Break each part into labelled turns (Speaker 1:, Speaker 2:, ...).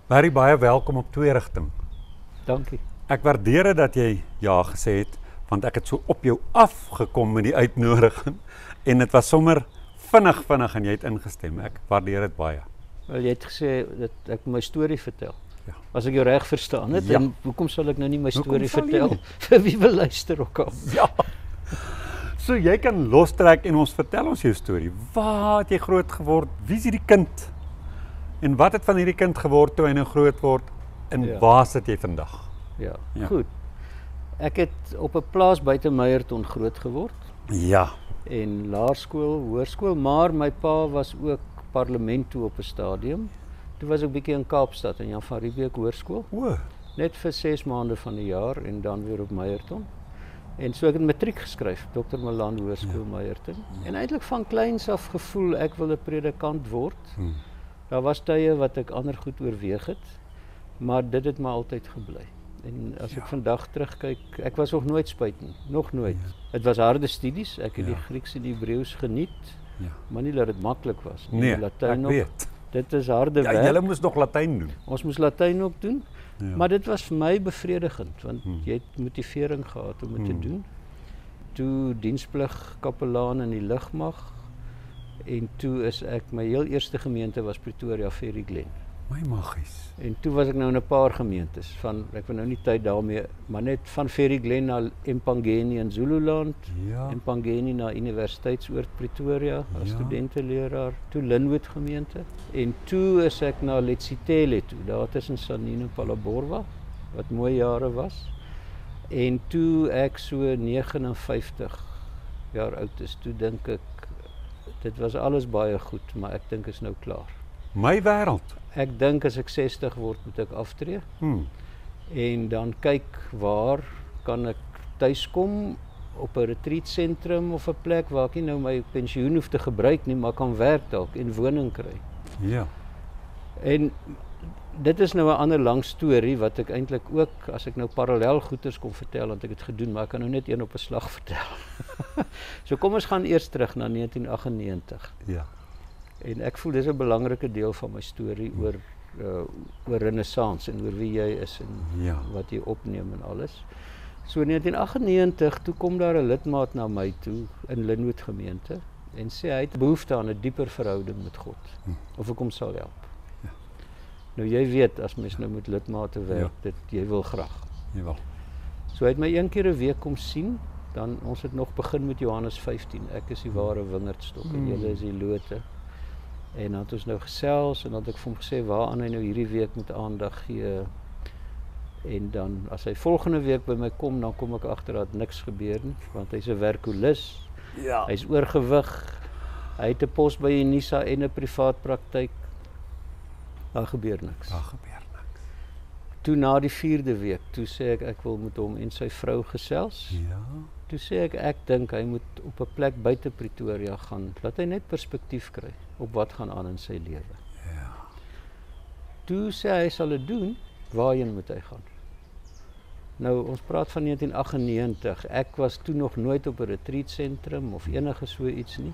Speaker 1: Barry, baie welkom op Twee Rigting.
Speaker 2: Dankie.
Speaker 1: Ek waardeer dit dat jy ja gesê het, want ek het so op jou afgekom met die uitnodiging en dit was sommer vinnig en jy het ingestem. Ek waardeer dit baie.
Speaker 2: Wel, jy het gesê dat ek my storie vertel.
Speaker 1: Ja.
Speaker 2: As ek jou reg verstaan het,
Speaker 1: Ja.
Speaker 2: en hoekom sal ek nou nie my
Speaker 1: Hoekom
Speaker 2: storie
Speaker 1: sal jy
Speaker 2: vertel?
Speaker 1: nie?
Speaker 2: Vir wie wil luister ook al?
Speaker 1: Ja. So jy kan lostrek en ons vertel ons jou storie. Waar het jy groot geword? Wie is hierdie kind? En wat het van hierdie kind geword toe hy nou groot word? En
Speaker 2: Ja.
Speaker 1: waar sit jy vandag?
Speaker 2: Ja,
Speaker 1: Ja.
Speaker 2: goed. Ek het op 'n plaas buite Meyerton groot geword
Speaker 1: Ja.
Speaker 2: en laerskool, hoërskool, maar my pa was ook parlement toe op 'n stadium. Toe was ek bietjie in Kaapstad in Jan van Riebeeck Hoërskool,
Speaker 1: O,
Speaker 2: net vir 6 maande van die jaar en dan weer op Meyerton. En so ek het matriek geskryf, Dr. Malan Hoërskool Meyerton. En eintlik van kleins af gevoel ek wil 'n predikant word. Daar was tye wat ek ander goed oorweeg het, maar dit het maar altyd gebly. En as ek vandag terugkyk, ek was nog nooit spyt nie, nog nooit. Dit was harde studies, ek het die Grieks en die Hebreëus geniet,
Speaker 1: Ja.
Speaker 2: maar nie dat dit maklik was nie.
Speaker 1: Nee,
Speaker 2: Die Latyn
Speaker 1: ek
Speaker 2: ook.
Speaker 1: weet.
Speaker 2: Dit is harde
Speaker 1: Ja,
Speaker 2: werk.
Speaker 1: julle moes nog Latyn doen.
Speaker 2: Ons moes Latyn ook doen,
Speaker 1: Ja.
Speaker 2: maar dit was vir my bevredigend, want jy het motivering gehad om dit te doen. Toe diensplig kapelaan in die lugmag en toe is ek, my heel eerste gemeente was Pretoria Ferry Glen.
Speaker 1: My magies.
Speaker 2: En toe was ek nou in 'n paar gemeentes van ek wil nou nie tyd daarmee, maar net van Ferry Glen na Empangeni in Zululand,
Speaker 1: Ja.
Speaker 2: Empangeni na Universiteitsoord Pretoria as
Speaker 1: Ja.
Speaker 2: studenteleraar, toe Linwood gemeente en toe is ek na Letsitele toe, daar tussen Sanino en Phalaborwa wat mooi jare was. En toe ek so 59 jaar oud is, toe dink ek dit was alles baie goed, maar ek dink is nou klaar.
Speaker 1: My wêreld.
Speaker 2: Ek dink as ek 60 word moet ek aftree en dan kyk waar kan ek tuiskom op 'n retreat sentrum of 'n plek waar ek nie nou my pensioen hoef te gebruik nie, maar kan werk dalk en woning kry.
Speaker 1: Ja.
Speaker 2: En dit is nou 'n ander lang storie wat ek eintlik ook as ek nou parallel goeters kon vertel want ek het gedoen, maar ek kan nou net een op 'n slag vertel. So kom ons gaan eers terug na 1998.
Speaker 1: Ja.
Speaker 2: En ek voel dis 'n belangrike deel van my storie oor renessans en oor wie jy is en
Speaker 1: Ja.
Speaker 2: wat jy opneem en alles. So in 1998 toe kom daar 'n lidmaat na my toe in Linwood gemeente en sê hy het behoefte aan 'n dieper verhouding met God of ek hom sal help.
Speaker 1: Ja.
Speaker 2: Nou jy weet as mens nou met lidmate werk,
Speaker 1: Ja.
Speaker 2: dit jy wil graag.
Speaker 1: Jawel.
Speaker 2: So hy het my een keer 'n week kom sien, dan ons het nog begin met Johannes 15. Ek is die ware wingerdstok en julle is die lote. En dan het ons nou gesels en dan het ek vir hom gesê waaraan hy nou hierdie week moet aandag gee. En dan as hy volgende week by my kom, dan kom ek agter dat niks gebeur nie, want hy's 'n werkolis.
Speaker 1: Ja.
Speaker 2: Hy's oorgewig. Hy het 'n pos by Unisa en 'n privaat praktyk. Daar gebeur niks.
Speaker 1: Daar gebeur niks.
Speaker 2: Toe na die 4de week, toe sê ek wil met hom en sy vrou gesels.
Speaker 1: Ja.
Speaker 2: Toe sê ek dink hy moet op 'n plek buite Pretoria gaan, laat hy net perspektief kry op wat gaan aan in sy lewe.
Speaker 1: Ja.
Speaker 2: Toe sê hy sal dit doen, waarheen moet hy gaan? Nou, ons praat van 1998. Ek was toe nog nooit op 'n retreat sentrum of enige so iets nie.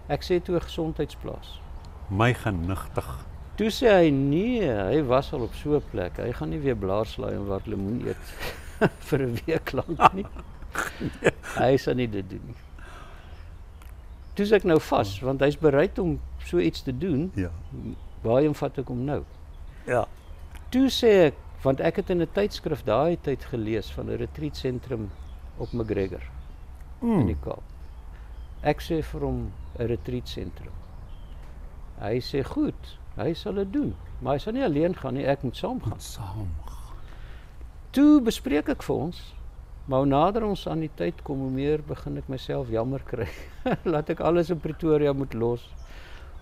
Speaker 2: Ek sê toe 'n gesondheidsplaas.
Speaker 1: My genigtig.
Speaker 2: Toe sê hy nee, hy was al op so 'n plek. Hy gaan nie weer blaarslaai en wat lemoen eet vir 'n week lank nie. Hy sal nie dit doen nie. Toe sê ek nou vas, want hy's bereid om so iets te doen.
Speaker 1: Ja.
Speaker 2: Waarheen vat ek hom nou?
Speaker 1: Ja.
Speaker 2: Toe sê ek, want ek het in 'n tydskrif daai tyd gelees van 'n retreat sentrum op McGregor in die Kaap. Ek sê vir hom 'n retreat sentrum. Hy sê goed, hy sal dit doen, maar hy sal nie alleen gaan nie, ek moet saamgaan.
Speaker 1: Saam.
Speaker 2: Toe bespreek ek vir ons, maar hoe nader ons aan die tyd kom, hoe meer begin ek myself jammer kry. Laat ek alles in Pretoria moet los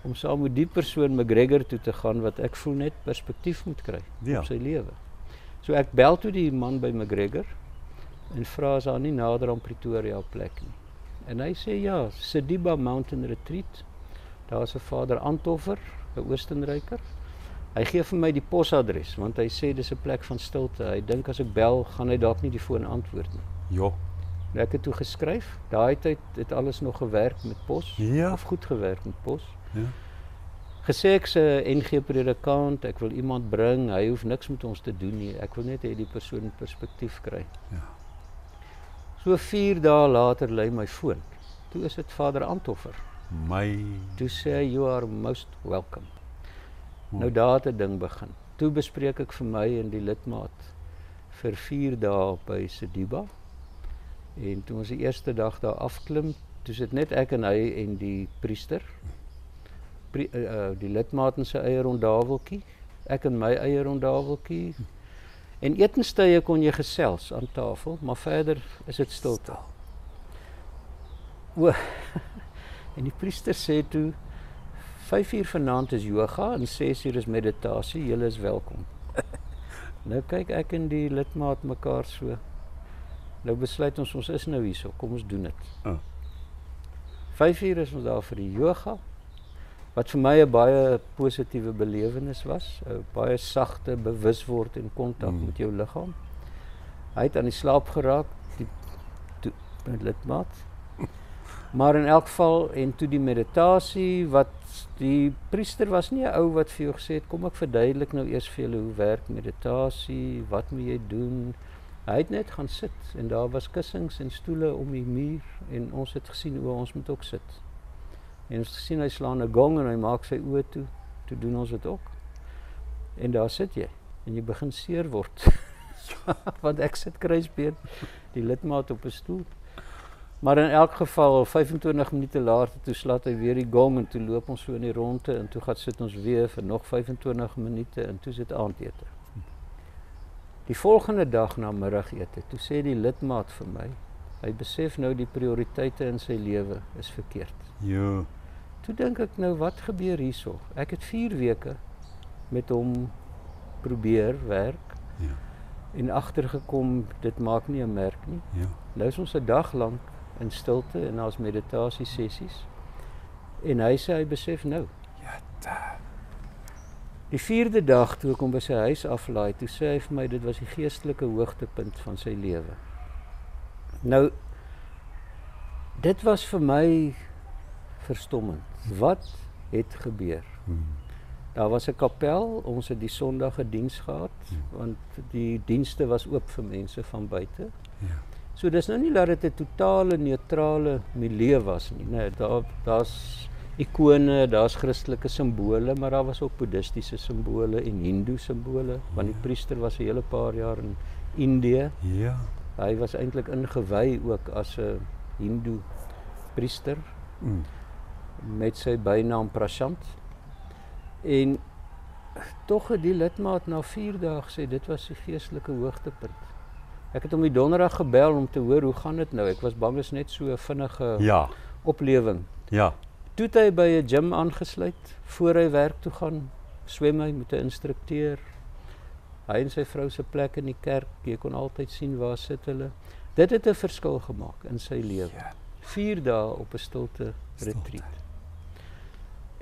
Speaker 2: om saam met die persoon McGregor toe te gaan wat ek voel net perspektief moet kry op sy lewe. So ek bel toe die man by McGregor en vra as daar nie nader aan Pretoria 'n plek nie. En hy sê ja, Sediba Mountain Retreat. Daar is 'n Vader Antoffer, 'n Oostenryker. Hy gee vir my die posadres want hy sê dis 'n plek van stilte. Hy dink as ek bel, gaan hy dalk nie die foon antwoord nie.
Speaker 1: Ja.
Speaker 2: Ek het toe geskryf. Daai tyd het alles nog gewerk met pos
Speaker 1: Ja.
Speaker 2: of goed gewerk met pos.
Speaker 1: Ja.
Speaker 2: gesê ek's 'n NG predikant, ek wil iemand bring, hy hoef niks met ons te doen nie. Ek wil net hê die persoon in perspektief kry.
Speaker 1: Ja.
Speaker 2: So 4 dae later lei my foon. Toe is dit Vader Antoffer. Toe sê hy, you are most welcome. Nou daar het 'n ding begin. Toe bespreek ek vir my en die lidmaat vir 4 dae by Sediba. En toe ons die eerste dag daar afklim, toe sit net ek en hy en die priester. Die lidmaat in sy eie rondaweltjie, ek in my eie rondaweltjie. En etenstye kon jy gesels aan tafel, maar verder is dit stilte. En die priester sê toe, 5:00 vanaand is yoga en 6:00 is meditasie, julle is welkom. Nou kyk ek en die lidmaat mekaar so. Nou besluit ons is nou hierso, kom ons doen dit. 5:00 is ons daar vir die yoga, wat vir my 'n baie positiewe belewenis was, 'n baie sagte bewusword en kontak met jou liggaam. Hy het aan die slaap geraak, die lidmaat. Maar in elk geval, en toe die meditasie, wat die priester was nie 'n ou wat vir jou gesê het, kom ek verduidelik nou eers vir julle hoe werk meditasie, wat moet jy doen. Hy het net gaan sit en daar was kussings en stoele om die muur en ons het gesien hoe ons moet ook sit. En ons het gesien hy slaan 'n gong en hy maak sy oë toe, toe doen ons dit ook. En daar sit jy en jy begin seer word. Want ek sit kruisbeen, die lidmaat op 'n stoel. Maar in elk geval, 25 minute later, toe slaat hy weer die gong en toe loop ons so in die ronde en toe gaan sit ons weer vir nog 25 minute en toe sit aandete. Die volgende dag na middagete, toe sê die lidmaat vir my, hy besef nou die prioriteite in sy lewe is verkeerd.
Speaker 1: Ja.
Speaker 2: Toe dink ek nou, wat gebeur hierso? Ek het 4 weke met hom probeer werk en agtergekom, dit maak nie 'n merk nie.
Speaker 1: Ja.
Speaker 2: Nou is ons 'n dag lank in stilte en daar's meditasie sessies. En hy sê hy besef nou. Die 4de dag toe ek hom by sy huis aflaai, toe sê hy vir my dit was die geestelike hoogtepunt van sy lewe. Nou dit was vir my verstommend. Wat het gebeur? Daar was 'n kapel, ons het die Sondag diens gehad, want die dienste was oop vir mense van buite.
Speaker 1: Ja.
Speaker 2: So dis nou nie dat dit 'n totale neutrale milieu was nie. Nee, daar's ikone, daar's Christelike simbole, maar daar was ook boeddhistiese simbole en hindoe simbole, want die priester was 'n hele paar jaar in Indië.
Speaker 1: Ja.
Speaker 2: Hy was eintlik ingewy ook as 'n hindoe priester met sy bynaam Prashant. En tog het die lidmaat na 4 dae gesê dit was die geestelike hoogtepunt. Ek het hom die donderdag gebel om te hoor hoe gaan dit nou. Ek was bang is net so 'n vinnige oplewing.
Speaker 1: Ja.
Speaker 2: Toe het hy by 'n gym aangesluit voor hy werk toe gaan. Swem hy met 'n instrukteur. Hy en sy vrou se plek in die kerk, jy kon altyd sien waar sit hulle. Dit het 'n verskil gemaak in sy lewe. 4 dae op 'n stilte retreat.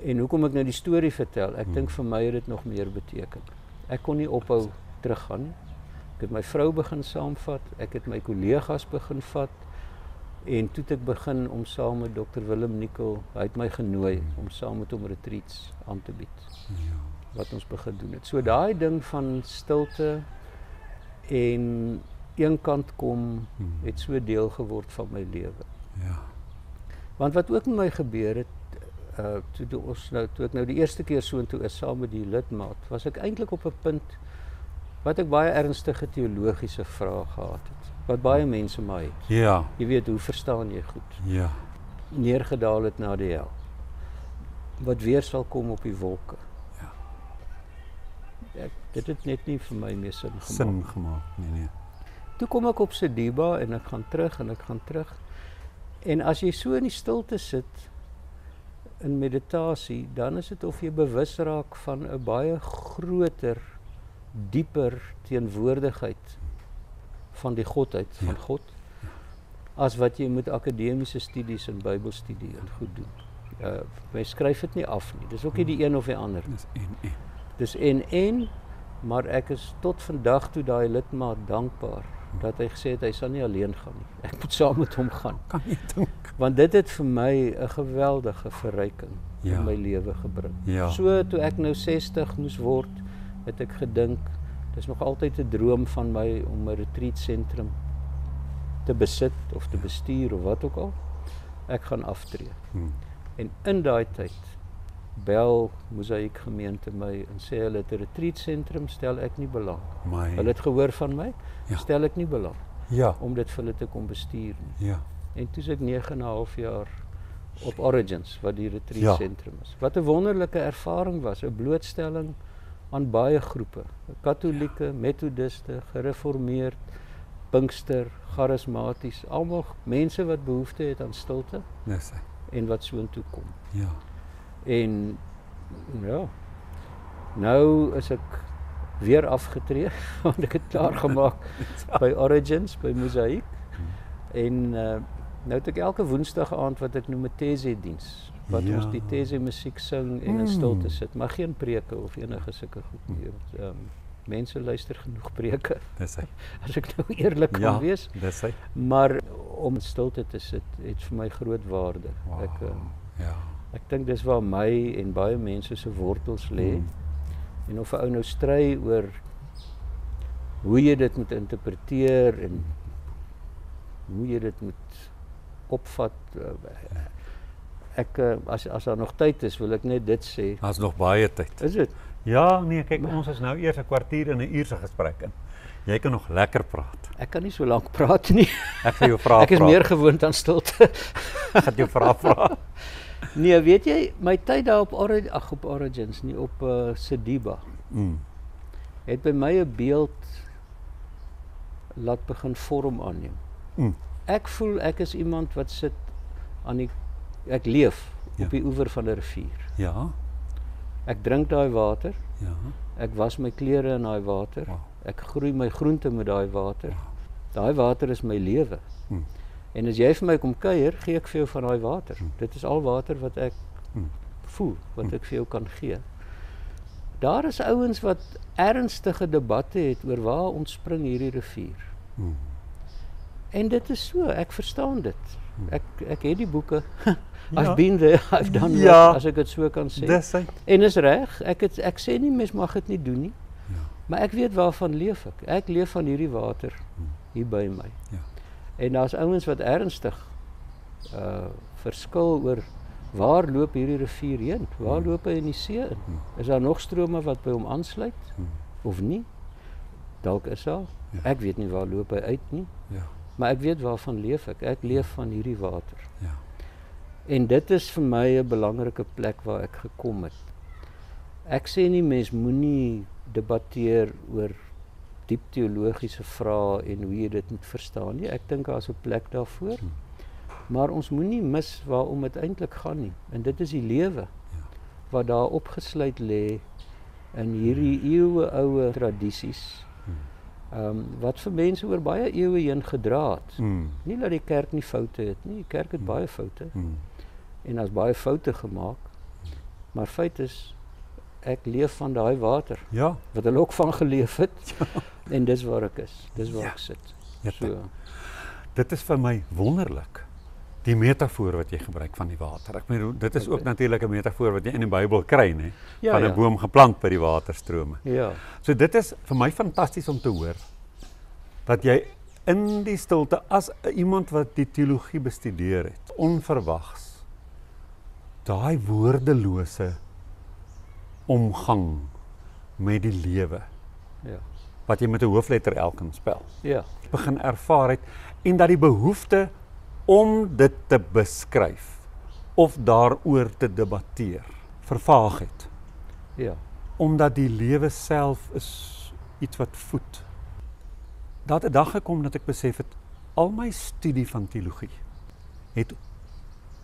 Speaker 2: En hoekom ek nou die storie vertel, ek dink vir my het dit nog meer beteken. Ek kon nie ophou teruggaan nie. Ek het my vrou begin saamvat, ek het my kollegas begin vat en toe het ek begin om saam met Dr. Willem Nicol, hy het my genooi om saam met hom retreats aan te bied. Wat ons begin doen het. So daai ding van stilte en eenkant kom het so deel geword van my lewe.
Speaker 1: Ja.
Speaker 2: Want wat ook met my gebeur het, toe ek nou die eerste keer soontoe is saam met die lidmaat, was ek eintlik op 'n punt wat ek baie ernstige teologiese vrae gehad het. Wat baie mense maar het.
Speaker 1: Ja.
Speaker 2: Jy weet, hoe verstaan jy goed?
Speaker 1: Ja.
Speaker 2: Neergedaal het na die hel. Wat weer sal kom op die wolke. Ja. Dit het net nie vir my meer sin gemaak.
Speaker 1: Nee.
Speaker 2: Toe kom ek op Sediba en ek gaan terug. En as jy so in die stilte sit in meditasie, dan is dit of jy bewus raak van 'n baie groter, dieper teenwoordigheid van die godheid van God, as wat jy met akademiese studies en Bybelstudie en goed doen. Jy skryf dit nie af nie. Dis ook nie die een of die ander. Dis en, maar ek is tot vandag toe daai lidmaat dankbaar dat hy gesê het hy sal nie alleen gaan nie. Ek moet saam met hom gaan.
Speaker 1: Kan nie dink.
Speaker 2: Want dit het vir my 'n geweldige verryking in my lewe gebring.
Speaker 1: Ja.
Speaker 2: So toe ek nou 60 moes word, het ek gedink, dis nog altyd 'n droom van my om 'n retreat sentrum te besit of te bestuur of wat ook al. Ek gaan aftree. En in daai tyd bel Mosaïek gemeente my en sê hulle het 'n retreat sentrum, stel ek nie belang. Hulle het gehoor van my, stel ek nie belang
Speaker 1: Ja.
Speaker 2: om dit vir hulle te kom bestuur nie.
Speaker 1: Ja.
Speaker 2: En toe is ek 9,5 jaar op Origins, wat die retreat sentrum is. Wat 'n wonderlike ervaring was, 'n blootstelling aan baie groepe, Katolieke, Methodiste, gereformeerd, Pinkster, charismaties, almal mense wat behoefte het aan stilte
Speaker 1: Dis hy.
Speaker 2: en wat soontoe kom.
Speaker 1: Ja.
Speaker 2: En ja, nou is ek weer afgetree, want ek het klaar gemaak by Origins, by Mosaïek. En nou het ek elke woensdag aand wat ek noem 'n Tese-diens, wat ons die Tese musiek sing en in stilte sit, maar geen preke of enige sulke goed nie. Mense luister genoeg preke,
Speaker 1: Dis hy.
Speaker 2: as ek nou eerlik kan wees.
Speaker 1: Dis hy.
Speaker 2: Maar om in stilte te sit, het vir my groot waarde.
Speaker 1: Wow.
Speaker 2: Ek dink dis waar my en baie mense se wortels lê. En of 'n ou nou stry oor hoe jy dit moet interpreteer en hoe jy dit moet opvat. As daar nog tyd is, wil ek net dit sê.
Speaker 1: Daar's nog baie tyd.
Speaker 2: Is dit?
Speaker 1: Ja, nee, kyk, ons is nou eers 'n kwartier en 'n uur se gesprek in. Jy kan nog lekker praat.
Speaker 2: Ek kan nie so lank praat nie.
Speaker 1: Ek gaan jou vra.
Speaker 2: Ek is meer gewoond aan stilte.
Speaker 1: Ek gaan jou vra.
Speaker 2: Nee, weet jy, my tyd daar op Origins, nie op Sediba, het by my 'n beeld laat begin vorm aanneem. Ek voel ek is iemand wat sit aan ek leef op die oewer van 'n rivier.
Speaker 1: Ja.
Speaker 2: Ek drink daai water.
Speaker 1: Ja.
Speaker 2: Ek was my klere in daai water.
Speaker 1: Wow.
Speaker 2: Ek groei my groente met daai water. Daai water is my lewe. En as jy vir my kom kuier, gee ek vir jou van daai water. Dit is al water wat ek voel, wat ek vir jou kan gee. Daar is ouens wat ernstige debatte het oor waar ontspring hierdie rivier. En dit is so, ek verstaan dit. Ek het die boeke. I've been there, I've done that, as ek dit so kan sê.
Speaker 1: Dis hy.
Speaker 2: En is reg, ek sê nie mens mag dit nie doen nie. Maar ek weet waarvan leef ek. Ek leef van hierdie water hier by my. En daar's ouens wat ernstig verskil oor waar loop hierdie rivier heen? Waar loop hy in die see in? Is daar nog strome wat by hom aansluit of nie? Dalk is daar. Ek weet nie waar loop hy uit nie. Maar ek weet waarvan leef ek. Ek leef van hierdie water. En dit is vir my 'n belangrike plek waar ek gekom het. Ek sê nie mens moenie debatteer oor diep teologiese vrae en hoe jy dit moet verstaan nie. Ek dink daar's 'n plek daarvoor. Maar ons moenie mis waarom dit eintlik gaan nie. En dit is die lewe wat daar opgesluit lê in hierdie eeueoue tradisies. Wat vir mense oor baie eeue heen gedra het. Nie dat die kerk nie foute het nie. Die kerk het baie foute. En daar's baie foute gemaak. Maar feit is, ek leef van daai water. Wat hulle ook van geleef het. En dis waar ek is. Dis waar ek sit. So.
Speaker 1: Dit is vir my wonderlik. Die metafoor wat jy gebruik van die water. Ek bedoel, dit is ook natuurlik 'n metafoor wat jy in die Bybel kry, nê? Van 'n boom geplant by die waterstrome. So dit is vir my fantasties om te hoor dat jy in die stilte as iemand wat die teologie bestudeer het, onverwags daai woordelose omgang met die lewe. Wat jy met 'n hoofletter L kan spel. Begin ervaar het en dat die behoefte om dit te beskryf of daaroor te debatteer vervaag het. Omdat die lewe self is iets wat voed. Daar het 'n dag gekom dat ek besef het al my studie van teologie het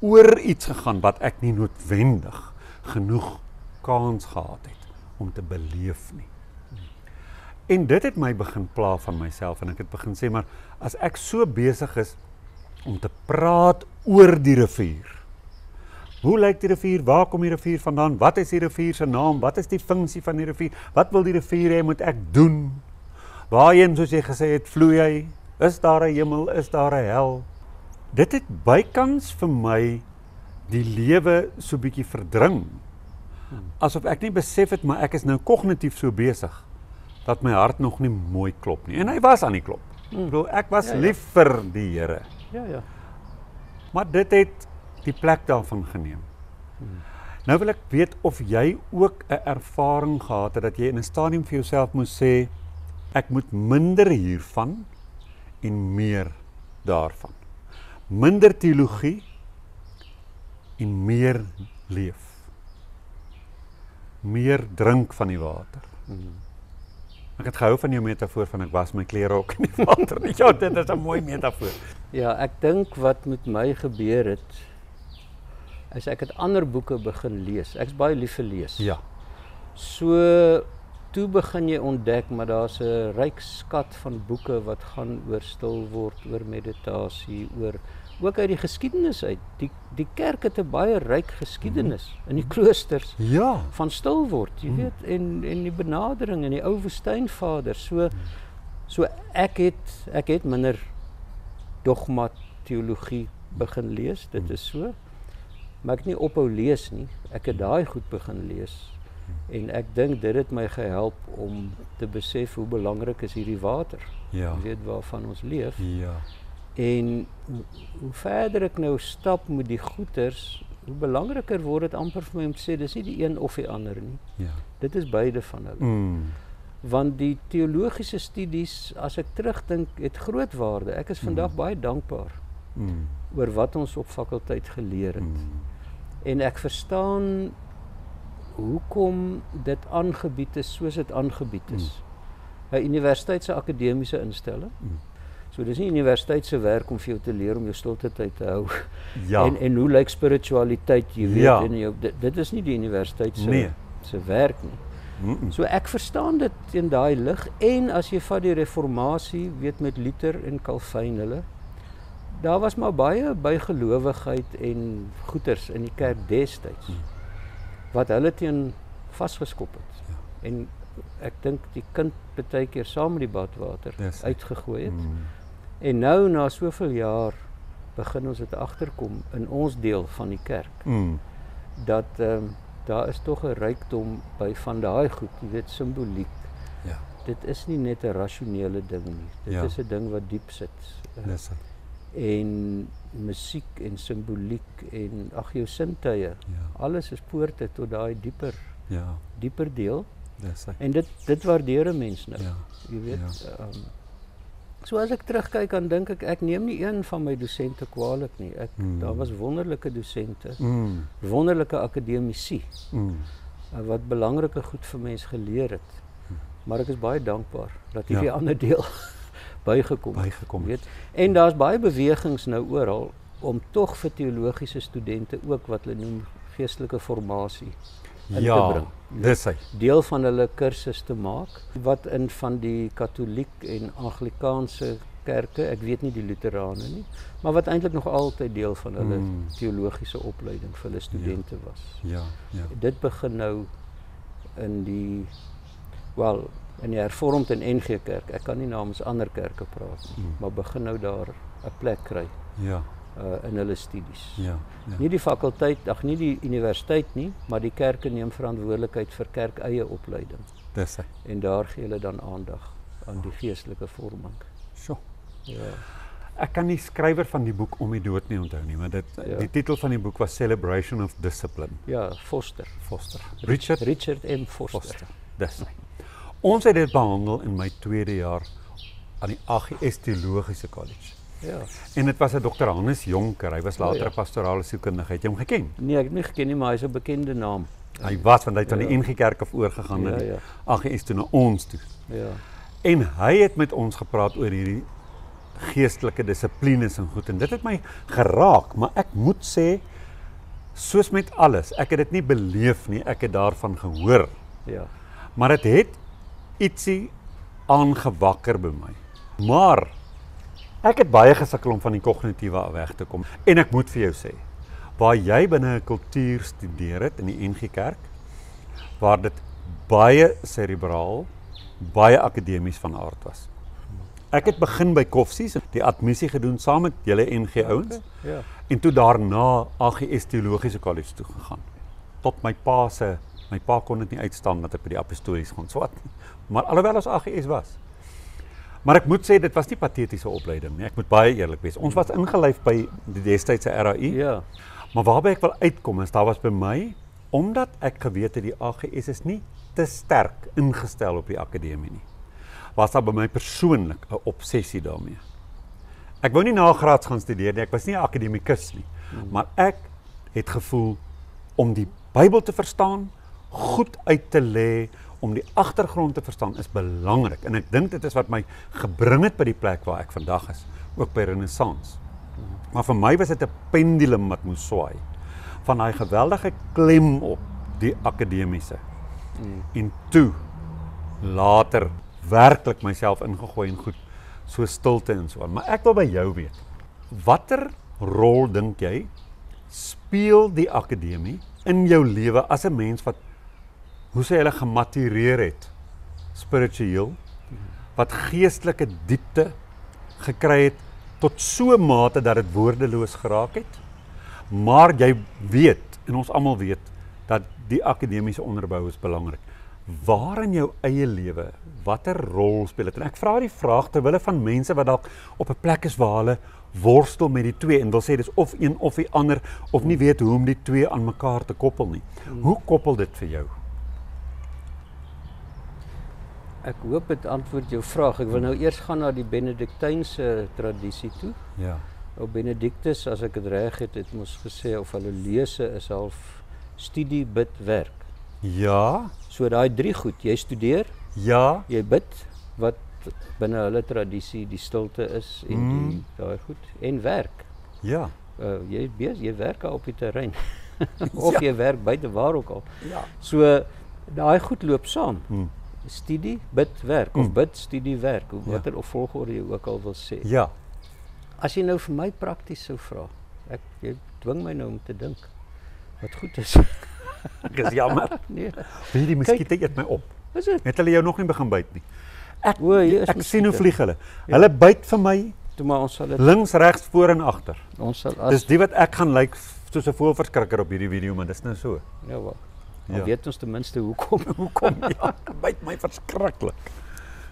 Speaker 1: oor iets gegaan wat ek nie noodwendig genoeg kans gehad het om te beleef nie. En dit het my begin pla van myself en ek het begin sê, maar as ek so besig is om te praat oor die rivier. Hoe lyk die rivier? Waar kom die rivier vandaan? Wat is die rivier se naam? Wat is die funksie van die rivier? Wat wil die rivier hê moet ek doen? Waarheen, soos jy gesê het, vloei hy? Is daar 'n hemel? Is daar 'n hel? Dit het bykans vir my die lewe so bietjie verdring. Asof ek nie besef het, maar ek is nou kognitief so besig, dat my hart nog nie mooi klop nie. En hy was aan die klop. Ek was lief vir die Here.
Speaker 2: Ja.
Speaker 1: Maar dit het die plek daarvan geneem. Nou wil ek weet of jy ook 'n ervaring gehad het, dat jy in 'n stadium vir jouself moes sê, ek moet minder hiervan en meer daarvan. Minder teologie en meer leef. Meer drink van die water. Ek het gehou van jou metafoor van ek was my klere ook in die water. Ja, dit is 'n mooi metafoor.
Speaker 2: Ja, ek dink wat met my gebeur het, is ek het ander boeke begin lees. Ek's baie lief vir lees.
Speaker 1: Ja.
Speaker 2: So toe begin jy ontdek, maar daar's 'n ryk skat van boeke wat gaan oor stil word, oor meditasie, oor ook uit die geskiedenis uit. Die kerk het 'n baie ryk geskiedenis in die kloosters van stil word, jy weet, en die benadering en die ou woestynvaders. So ek het minder dogma teologie begin lees, dit is so. Maar ek het nie ophou lees nie. Ek het daai goed begin lees. En ek dink dit het my gehelp om te besef hoe belangrik is hierdie water.
Speaker 1: Ja.
Speaker 2: Jy weet waarvan ons leef.
Speaker 1: Ja.
Speaker 2: En hoe verder ek nou stap met die goeters, hoe belangriker word dit amper vir my om te sê, dis nie die een of die ander nie.
Speaker 1: Ja.
Speaker 2: Dit is beide van hulle. Want die teologiese studies, as ek terugdink, het groot waarde. Ek is vandag baie dankbaar oor wat ons op fakulteit geleer het. En ek verstaan hoekom dit aangebied is soos dit aangebied is. 'n Universiteit se akademiese instelling. So dis nie universiteit se werk om vir jou te leer om jou stilte tyd te hou.
Speaker 1: Ja.
Speaker 2: En hoe lyk spiritualiteit, jy weet, en dit is nie die universiteit se werk nie. So ek verstaan dit in daai lig. En as jy vat die reformatie, weet met Luther en Calvin hulle, daar was maar baie bygelowigheid en goeters in die kerk destyds wat hulle teen vasgeskop het. En ek dink die kind baie keer saam met die badwater uitgegooi het. En nou na soveel jaar begin ons dit agterkom in ons deel van die kerk. Dat daar is tog 'n rykdom by van daai goed, jy weet, simboliek.
Speaker 1: Ja.
Speaker 2: Dit is nie net 'n rasionele ding nie. Dit is 'n ding wat diep sit. En musiek en simboliek en jou sintuie. Alles is poorte tot daai dieper deel. En dit waardeer 'n mens nou. Jy weet. So as ek terugkyk, dan dink ek neem nie een van my dosente kwaadlik nie. Daar was wonderlike dosente, wonderlike akademici, wat belangrike goed vir mens geleer het. Maar ek is baie dankbaar dat hierdie ander deel bygekom weet. En daar's baie bewegings nou oral om tog vir teologiese studente ook wat hulle noem geestelike formasie in te bring.
Speaker 1: Dis hy.
Speaker 2: Deel van hulle kursus te maak, wat in van die katholiek en Anglikaanse kerke, ek weet nie die Lutherane nie, maar wat eintlik nog altyd deel van hulle teologiese opleiding vir hulle studente was. Dit begin nou in die hervormd en NG Kerk. Ek kan nie namens ander kerke praat nie, maar begin nou daar 'n plek kry. In hulle studies. Nie die fakulteit, nie die universiteit nie, maar die kerke neem verantwoordelikheid vir kerk eie opleiding.
Speaker 1: Dis hy.
Speaker 2: En daar gee hulle dan aandag aan die geestelike vorming.
Speaker 1: Ek kan die skrywer van die boek om die dood nie onthou nie, maar die titel van die boek was Celebration of Discipline.
Speaker 2: Ja, Foster. Richard M. Foster.
Speaker 1: Dis hy. Ons het dit behandel in my 2de jaar aan die AGS Theologiese College. En dit was 'n Dr. Hannes Jonker, hy was later 'n pastorale sielkundige. Het jy hom geken?
Speaker 2: Nee, ek het nie geken nie, maar hy's 'n bekende naam.
Speaker 1: Hy was, want hy het van die NG Kerk af oorgegaan na die AGS toe, na ons toe. En hy het met ons gepraat oor hierdie geestelike dissiplines en goed, en dit het my geraak, maar ek moet sê, soos met alles, ek het dit nie beleef nie, ek het daarvan gehoor. Maar dit het ietsie aangewakker by my. Maar ek het baie gesukkel om van die kognitiewe weg te kom. En ek moet vir jou sê, waar jy binne 'n kultuur studeer het in die NG Kerk, waar dit baie cerebraal, baie akademies van aard was. Ek het begin by Koffsies, die admissie gedoen saam met julle NG ouens.
Speaker 2: Ja.
Speaker 1: En toe daarna AGS Teologiese College toe gegaan. Tot my pa kon dit nie uitstaan dat ek by die apostolies gaan swat nie. Maar alhoewel ons AGS was. Maar ek moet sê dit was nie patetiese opleiding nie. Ek moet baie eerlik wees. Ons was ingelyf by die destydse RAI.
Speaker 2: Ja.
Speaker 1: Maar waarby ek wil uitkom is daar was by my omdat ek geweet het die AGS is nie te sterk ingestel op die akademie nie. Was daar by my persoonlik 'n obsessie daarmee. Ek wou nie nagraads gaan studeer nie, ek was nie 'n akademikus nie, maar ek het gevoel om die Bybel te verstaan, goed uit te lê, om die agtergrond te verstaan is belangrik en ek dink dit is wat my gebring het by die plek waar ek vandag is, ook by Renaissance. Maar vir my was dit 'n pendulum wat moes swaai van daai geweldige klem op die akademiese. En toe later werklik myself ingegooi en goed, so stilte en so aan. Maar ek wil by jou weet, watter rol dink jy speel die akademie in jou lewe as 'n mens wat, hoe sê hulle, gematureer het, spiritueel, wat geestelike diepte gekry het tot so 'n mate dat dit woordeloos geraak het, maar jy weet, en ons almal weet, dat die akademiese onderbou is belangrik. Waar in jou eie lewe, watter rol speel dit? En ek vra die vraag terwille van mense wat dalk op 'n plek is waar hulle worstel met die twee en wil sê dis of een of die ander, of nie weet hoe om die twee aan mekaar te koppel nie. Hoe koppel dit vir jou?
Speaker 2: Ek hoop dit antwoord jou vraag. Ek wil nou eers gaan na die Benediktynse tradisie toe.
Speaker 1: Ja.
Speaker 2: Ou Benedictus, as ek dit reg het mos gesê of hulle lese is half studie, bid, werk.
Speaker 1: Ja.
Speaker 2: So daai drie goed, jy studeer,
Speaker 1: ja,
Speaker 2: jy bid, wat binne hulle tradisie die stilte is en die daai goed, en werk.
Speaker 1: Ja.
Speaker 2: Jy werk al op die terrein. Of jy werk buite waar ook al.
Speaker 1: Ja.
Speaker 2: So daai goed loop saam. Studie, bid, werk, of bid, studie, werk, watter of volgorde jy ook al wil sê.
Speaker 1: Ja.
Speaker 2: As jy nou vir my prakties sou vra, jy dwing my nou om te dink, wat goed is.
Speaker 1: Ek is jammer.
Speaker 2: Nee.
Speaker 1: Weet jy, die muskiete eet my op.
Speaker 2: Is dit?
Speaker 1: Het hulle jou nog nie begin byt nie? Ek sien hoe vlieg hulle.
Speaker 2: Ja.
Speaker 1: Hulle byt vir my,
Speaker 2: maar ons sal dit
Speaker 1: links, regs, voor en agter.
Speaker 2: Ons sal
Speaker 1: Dis die wat ek gaan lyk soos 'n voëlverskrikker op hierdie video, maar dis nou so.
Speaker 2: Ja, wel. Dan weet ons ten minste hoekom.
Speaker 1: Ja, byt my verskriklik.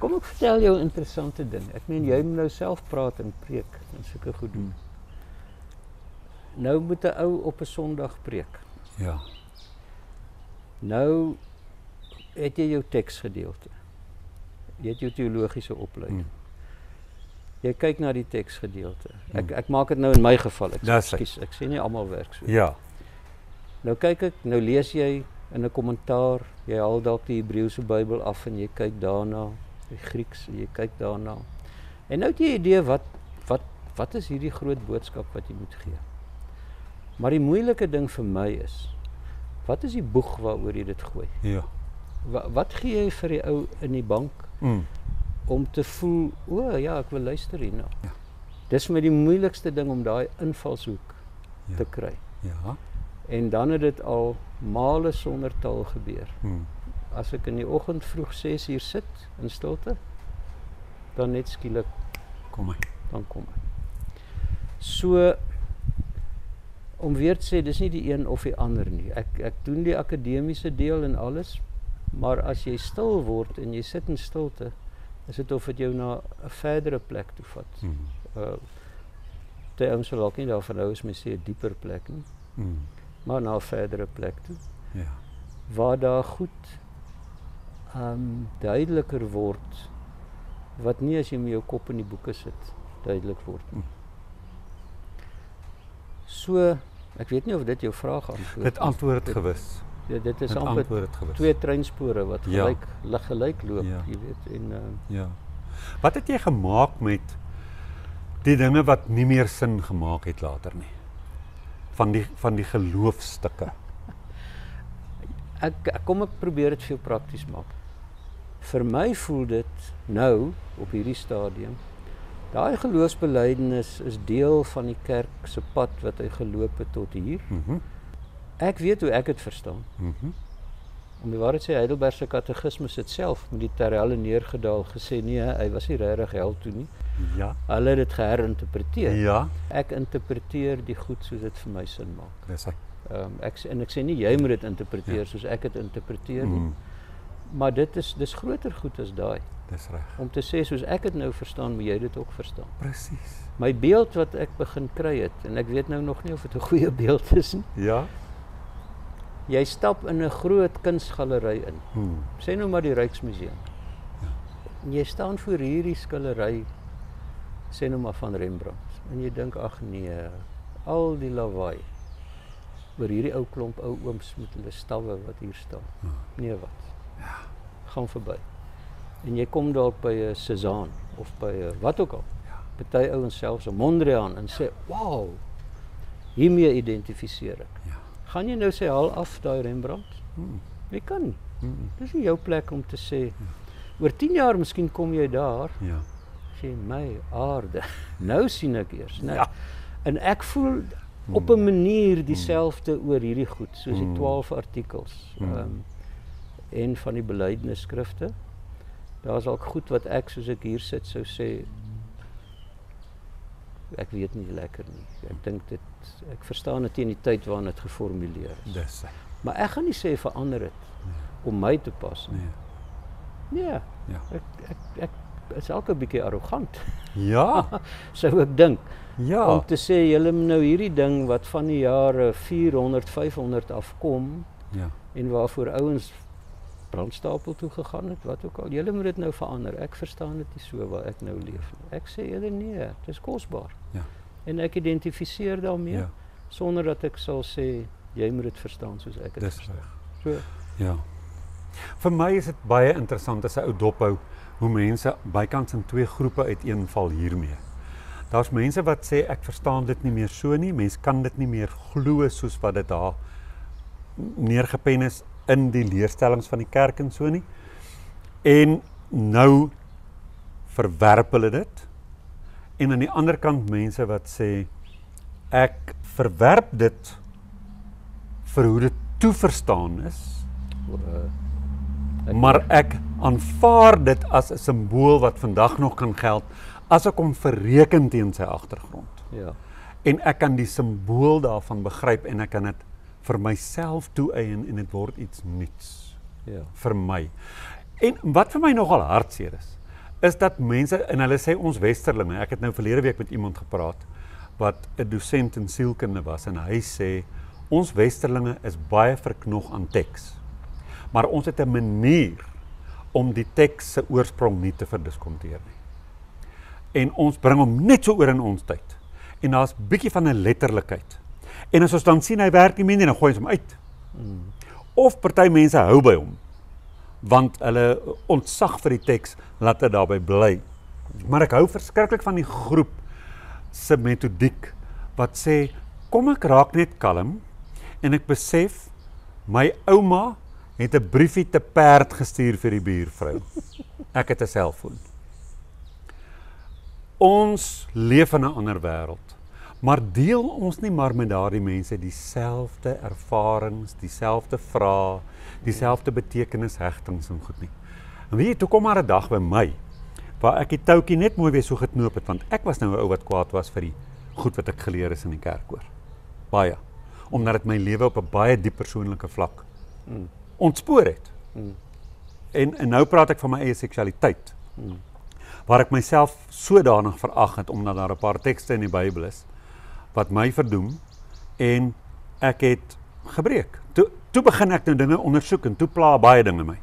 Speaker 2: Kom ek vertel jou 'n interessante ding. Ek meen jy moet nou self praat en preek en sulke goed doen. Nou moet 'n ou op 'n Sondag preek.
Speaker 1: Ja.
Speaker 2: Nou het jy jou teksgedeelte. Jy het jou teologiese opleiding. Jy kyk na die teksgedeelte. Ek maak dit nou in my geval. Ek sê nie almal werk so.
Speaker 1: Ja.
Speaker 2: Nou kyk ek, nou lees jy in 'n kommentaar, jy haal dalk die Hebreëse Bybel af en jy kyk daarna, die Grieks, en jy kyk daarna. En nou het jy 'n idee wat is hierdie groot boodskap wat jy moet gee. Maar die moeilike ding vir my is, wat is die boeg waaroor jy dit gooi?
Speaker 1: Ja.
Speaker 2: Wat gee jy vir die ou in die bank om te voel, ja, ek wil luister hierna. Ja. Dis vir my die moeilikste ding om daai invalshoek te kry.
Speaker 1: Ja.
Speaker 2: En dan het dit al male sonder taal gebeur. As ek in die oggend vroeg 6 uur sit in stilte, dan net skielik dan kom hy. So om weer te sê, dis nie die een of die ander nie. Ek doen die akademiese deel en alles, maar as jy stil word en jy sit in stilte, is dit of dit jou na 'n verdere plek toe vat. Die ouens sal ook nie daarvan hou as my sê 'n dieper plek nie, maar na 'n verdere plek toe.
Speaker 1: Ja.
Speaker 2: Waar daar goed duideliker word, wat nie as jy met jou kop in die boeke sit, duidelik word nie. So, ek weet nie of dit jou vraag antwoord.
Speaker 1: Dit antwoord gewis.
Speaker 2: Ja, dit is amper 2 treinspore wat gelyk loop, jy weet. En
Speaker 1: ja. Wat het jy gemaak met die dinge wat nie meer sin gemaak het later nie? Van die geloofstukke.
Speaker 2: Kom ek probeer dit vir jou prakties maak. Vir my voel dit nou op hierdie stadium, daai geloofsbelydenis is deel van die kerk se pad wat hy geloop het tot hier. Ek weet hoe ek dit verstaan. om die waarheid sê, Heidelbergse katekismus het self met die Terelle neergedaal gesê, nee, hy was nie regtig hel toe nie.
Speaker 1: Ja.
Speaker 2: Hulle het dit geherinterpreteer.
Speaker 1: Ja.
Speaker 2: Ek interpreteer die goed soos dit vir my sin maak.
Speaker 1: Dis hy.
Speaker 2: Ek sê nie jy moet dit interpreteer soos ek dit interpreteer nie. Maar dis groter goed as daai.
Speaker 1: Dis reg.
Speaker 2: Om te sê soos ek dit nou verstaan, moet jy dit ook verstaan.
Speaker 1: Presies.
Speaker 2: My beeld wat ek begin kry het, en ek weet nou nog nie of dit 'n goeie beeld is nie.
Speaker 1: Ja.
Speaker 2: Jy stap in 'n groot kunsgalery in. Sê nou maar die Rijksmuseum.
Speaker 1: Ja.
Speaker 2: En jy staan voor hierdie skildery, sê nou maar van Rembrandt. En jy dink, ag nee, al die lawaai oor hierdie ou klomp ou ooms met hulle stawwe wat hier staan. Nee, wat?
Speaker 1: Ja.
Speaker 2: Gaan verby. En jy kom dalk by 'n Cézanne of by 'n wat ook al. Ja. Party ouens selfs 'n Mondriaan en sê, "Wow, hiermee identifiseer ek."
Speaker 1: Ja.
Speaker 2: Gaan jy nou sê haal af daai Rembrandt? Jy kan nie. Dis nie jou plek om te sê. Oor 10 jaar miskien kom jy daar.
Speaker 1: Ja.
Speaker 2: Sê my aarde. Nou sien ek eers, né?
Speaker 1: Ja.
Speaker 2: En ek voel op 'n manier dieselfde oor hierdie goed, soos die 12 artikels. En van die belydenisskrifte. Daar's ook goed wat ek soos ek hier sit sou sê ek weet nie lekker nie. Ek dink ek verstaan dit teen die tyd waarin dit geformuleer is.
Speaker 1: Dis hy.
Speaker 2: Maar ek gaan nie sê verander dit om my te pas nie. Nee.
Speaker 1: Ja.
Speaker 2: Ek is elke bietjie arrogant.
Speaker 1: Ja.
Speaker 2: Sou ek dink.
Speaker 1: Ja.
Speaker 2: Om te sê julle nou hierdie ding wat van die jare 400, 500 afkom en waarvoor ouens brandstapel toe gegaan het, wat ook al. Julle moet dit nou verander. Ek verstaan dit nie so waar ek nou leef nie. Ek sê eerder nee, dit is kosbaar.
Speaker 1: Ja.
Speaker 2: En ek identifiseer daarmee sonder dat ek sal sê jy moet dit verstaan soos ek dit verstaan. So.
Speaker 1: Ja. Vir my is dit baie interessant as 'n ou dophou hoe mense bykans in twee groepe uiteenval hiermee. Daar's mense wat sê ek verstaan dit nie meer so nie, mense kan dit nie meer glo soos wat dit daar neergepen is in die leerstellings van die kerk en so nie. En nou verwerp hulle dit. En aan die ander kant mense wat sê ek verwerp dit vir hoe dit toe verstaan is. Maar ek aanvaar dit as 'n simbool wat vandag nog kan geld as ek hom verreken teen sy agtergrond.
Speaker 2: Ja.
Speaker 1: En ek kan die simbool daarvan begryp en ek kan dit vir myself toeëien en dit word iets nuuts.
Speaker 2: Ja.
Speaker 1: Vir my. En wat vir my nogal hartseer is dat mense, en hulle sê ons westerlinge, ek het nou verlede week met iemand gepraat wat 'n dosent in sielkunde was en hy sê ons westerlinge is baie verknog aan teks. Maar ons het 'n manier om die teks se oorsprong nie te verdiskonteer nie. En ons bring hom net so oor in ons tyd. En daar's bietjie van 'n letterlikheid. En as ons dan sien hy werk nie meer nie, dan gooi ons hom uit. Of party mense hou by hom, want hulle ontzag vir die teks laat dit daarby bly. Maar ek hou verskriklik van die groep se metodiek wat sê, kom ek raak net kalm en ek besef, my ouma het 'n briefie te perd gestuur vir die buurvrou. Ek het 'n selfoon. Ons leef in 'n ander wêreld, maar deel ons nie maar met daardie mense dieselfde ervarings, dieselfde vrae, dieselfde betekenishegtings en goed nie. En weet jy, toe kom maar 'n dag by my, waar ek die toutjie net mooi weer so geknoop het, want ek was nou 'n ou wat kwaad was vir die goed wat ek geleer is in die kerkkoor. Baie. Omdat dit my lewe op 'n baie diep persoonlike vlak ontspoor het. En nou praat ek van my eie seksualiteit. Waar ek myself sodanig verag het, omdat daar 'n paar tekste in die Bybel is, wat my verdoem, en ek het gebreek. Toe begin ek nou dinge ondersoek, en toe pla baie dinge my.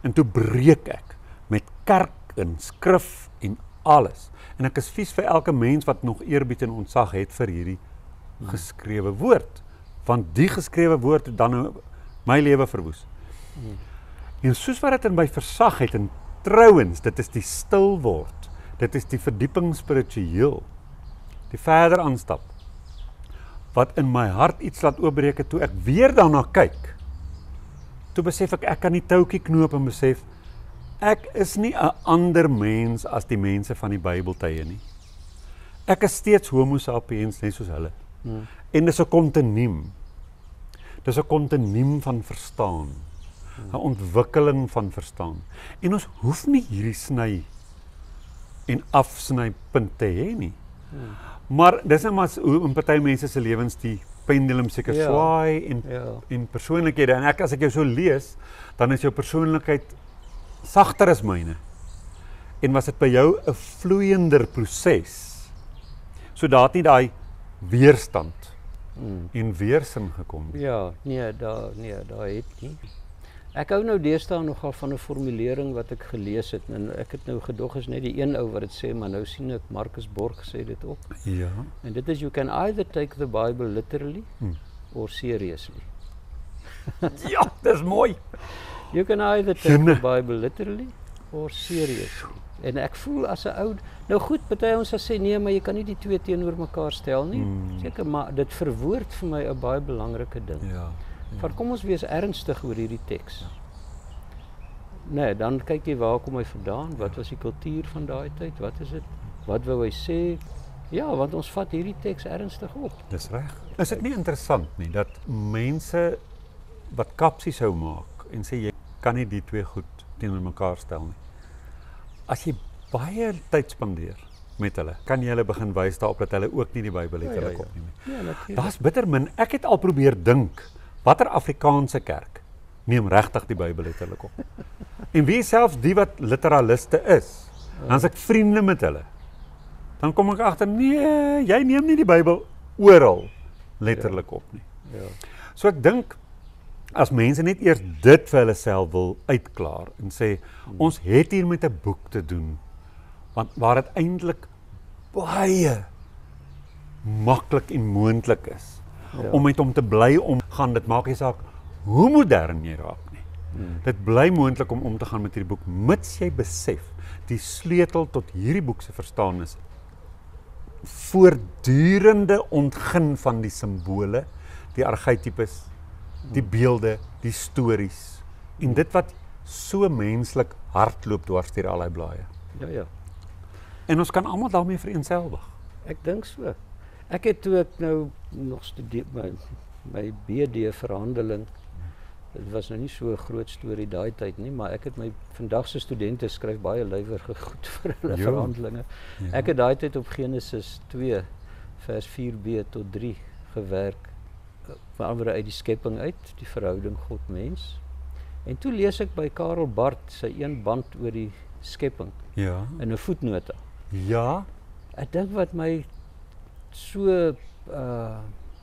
Speaker 1: En toe breek ek, met kerk en skrif en alles. En ek is vies vir elke mens wat nog eerbied en ontzag het vir hierdie geskrewe woord. Want die geskrewe woord het dan nou my lewe verwoes. En soos wat dit in my versag het, en trouwens, dit is die stil word, dit is die verdieping spiritueel, die verder aanstap, wat in my hart iets laat oopbreek het, toe ek weer daarna kyk, toe besef ek kan die toutjie knoop en besef, ek is nie 'n ander mens as die mense van die Bybeltye nie. Ek is steeds homo sapiens, net soos hulle. En dis 'n kontinuum. Dis 'n kontinuum van verstaan. 'n ontwikkeling van verstaan. En ons hoef nie hierdie sny en afsnypunt te hê nie. Maar dis nou maar hoe in party mense se lewens die pendulum seker swaai en persoonlikhede. En as ek jou so lees, dan is jou persoonlikheid sagter as myne. En was dit by jou 'n vloeiender proses. So daar het nie daai weerstand en weerstand gekom.
Speaker 2: Ja, daar het nie. Ek hou nou deesdae nogal van 'n formulering wat ek gelees het en ek het nou gedog is net die een ou wat dit sê, maar nou sien ek Marcus Borg sê dit ook.
Speaker 1: Ja.
Speaker 2: En dit is you can either take the Bible literally or seriously.
Speaker 1: Ja, dis mooi.
Speaker 2: You can either take the Bible literally or seriously. En ek voel as 'n ou, nou goed, party ons sê nee, maar jy kan nie die twee teenoor mekaar stel nie. Seker, maar dit verwoord vir my 'n baie belangrike ding.
Speaker 1: Ja.
Speaker 2: Maar kom ons wees ernstig oor hierdie teks. Nee, dan kyk jy waar kom hy vandaan? Wat was die kultuur van daai tyd? Wat is dit? Wat wou hy sê? Ja, want ons vat hierdie teks ernstig op.
Speaker 1: Dis reg. Is dit nie interessant nie dat mense wat kapsie sou maak en sê jy kan nie die twee goed teenoor mekaar stel nie. As jy baie tyd spandeer met hulle, kan jy hulle begin wys daarop dat hulle ook nie die Bybel letterlik opneem nie.
Speaker 2: Ja, natuurlik.
Speaker 1: Daar's bitter min. Ek het al probeer dink, watter Afrikaanse kerk neem regtig die Bybel letterlik op? En wie selfs die wat literaliste is, dan as ek vriende met hulle, dan kom ek agter, nee, jy neem nie die Bybel oral letterlik op nie.
Speaker 2: Ja.
Speaker 1: So ek dink, as mense net eers dit vir hulle self wil uitklaar en sê, ons het hier met 'n boek te doen, want waar dit eintlik baie maklik en moontlik is, om met hom te bly omgaan, dit maak nie saak hoe modern jy raak nie. Dit bly moontlik om te gaan met hierdie boek, mits jy besef, die sleutel tot hierdie boek se verstaan is, voortdurende ontgin van die simbole, die archetypes, die beelde, die stories, en dit wat so menslik hardloop dwars deur al die blaaie.
Speaker 2: Ja.
Speaker 1: En ons kan almal daarmee vereenselwig.
Speaker 2: Ek dink so. Ek het toe ek nou nog studeer my BD verhandeling. Dit was nou nie so 'n groot storie daai tyd nie, maar ek het my vandag se studente skryf baie lywerige goed vir hulle verhandelinge. Ja. Ek het daai tyd op Genesis 2 vers 4b tot 3 gewerk. Veral uit die skepping uit, die verhouding God-mens. En toe lees ek by Karel Barth sy een band oor die skepping in 'n voetnota.
Speaker 1: Ja.
Speaker 2: Ek dink wat my so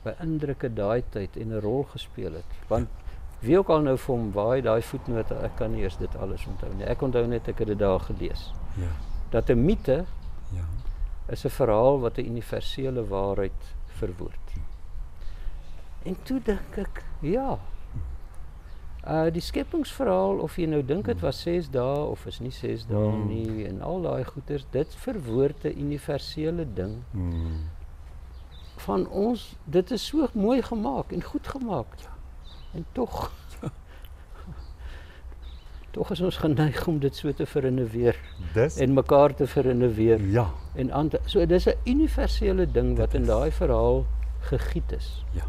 Speaker 2: beïndruk daai tyd en 'n rol gespeel het. Want wie ook al nou vir hom waai daai voetnota, ek kan nie eers dit alles onthou nie. Ek onthou net ek het dit daar gelees. Ja. Dat 'n mite is 'n verhaal wat 'n universele waarheid verwoord. En toe dink ek, die skepingsverhaal, of jy nou dink het was 6 dae of is nie 6 dae nie, en al daai goeters, dit verwoord 'n universele ding. Van ons, dit is so mooi gemaak en goed gemaak. En tog is ons geneig om dit so te verinneweer en mekaar te verinneweer.
Speaker 1: Ja.
Speaker 2: En so dis 'n universele ding wat in daai verhaal gegiet is.
Speaker 1: Ja.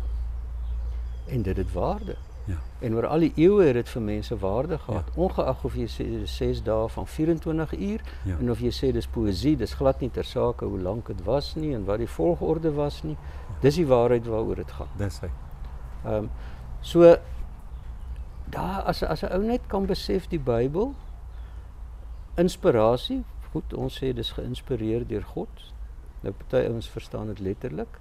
Speaker 2: En dit het waarde.
Speaker 1: Ja.
Speaker 2: En oor al die eeue het dit vir mense waarde gehad. Ongeag of jy sê 6 dae van 24 uur en of jy sê dis poësie, dis glad nie ter sake hoe lank dit was nie en wat die volgorde was nie. Dis die waarheid waaroor dit gaan.
Speaker 1: Dis hy.
Speaker 2: So daar as 'n ou net kan besef die Bybel, inspirasie, goed, ons sê dis geïnspireer deur God. Nou party ouens verstaan dit letterlik.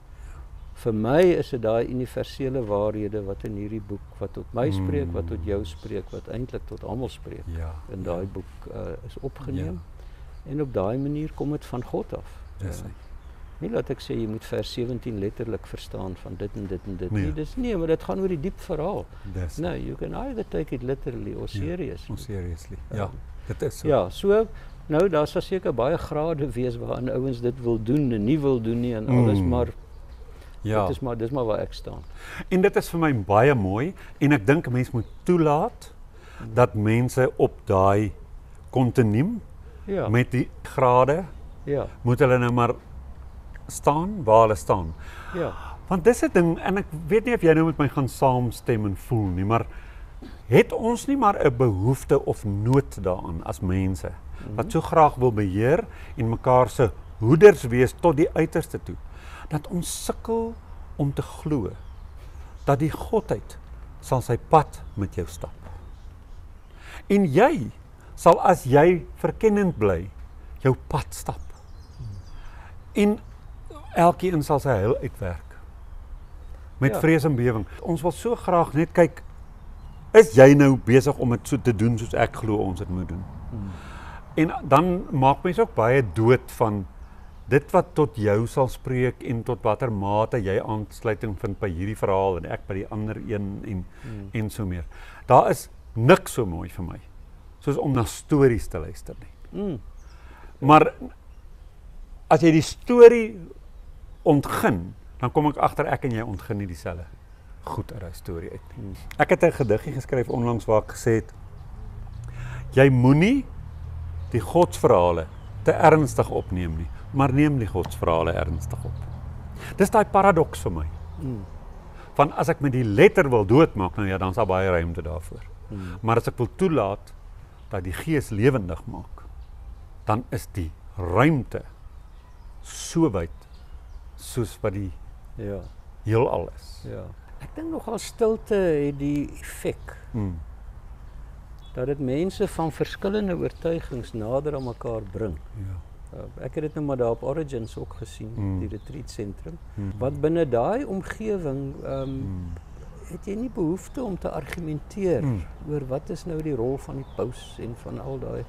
Speaker 2: Vir my is dit daai universele waarhede wat in hierdie boek, wat tot my spreek, wat tot jou spreek, wat eintlik tot almal spreek. In daai boek is opgeneem. En op daai manier kom dit van God af. Nie laat ek sê jy moet vers 17 letterlik verstaan van dit en dit en dit. Nee, maar dit gaan oor die diep verhaal. No, you can either take it literally or seriously.
Speaker 1: Or seriously. Ja, dit is so.
Speaker 2: Ja, so nou daar sal seker baie grade wees waarin ouens dit wil doen en nie wil doen nie en alles, maar dis maar waar ek staan.
Speaker 1: En dit is vir my baie mooi en ek dink 'n mens moet toelaat dat mense op daai kontinuum met die grade moet hulle nou maar staan waar hulle staan. Want dis 'n ding, en ek weet nie of jy nou met my gaan saamstem en voel nie, maar het ons nie maar 'n behoefte of nood daaraan as mense, wat so graag wil beheer en mekaar se hoeders wees tot die uiterste toe, dat ons sukkel om te glo, dat die Godheid sal sy pad met jou stap. En jy sal as jy verkennend bly, jou pad stap. En elkeen sal sy heil uitwerk. Met vrees en bewering. Ons wil so graag net kyk, is jy nou besig om dit so te doen soos ek glo ons dit moet doen? En dan maak mense ook baie dood van dit wat tot jou sal spreek en tot watter mate jy aansluiting vind by hierdie verhaal en ek by die ander een en so meer. Daar is niks so mooi vir my, soos om na stories te luister nie. Maar as jy die storie ontgin, dan kom ek agter ek en jy ontgin nie dieselfde goed uit 'n storie uit nie. Ek het 'n gediggie geskryf onlangs waar ek gesê het, jy moenie die godsverhale te ernstig opneem nie, maar neem die godsverhale ernstig op. Dis daai paradoks vir my. Van as ek met die letter wil doodmaak, nou ja, dan is daar baie ruimte daarvoor. Maar as ek wil toelaat dat die gees lewendig maak, dan is die ruimte so wyd soos wat die heelal is.
Speaker 2: Ja. Ek dink nogal stilte het die effek dat dit mense van verskillende oortuigings nader aan mekaar bring. Ek het dit nou maar daar op Origins ook gesien, die retreat sentrum. Wat binne daai omgewing het jy nie behoefte om te argumenteer oor wat is nou die rol van die paus en van al daai.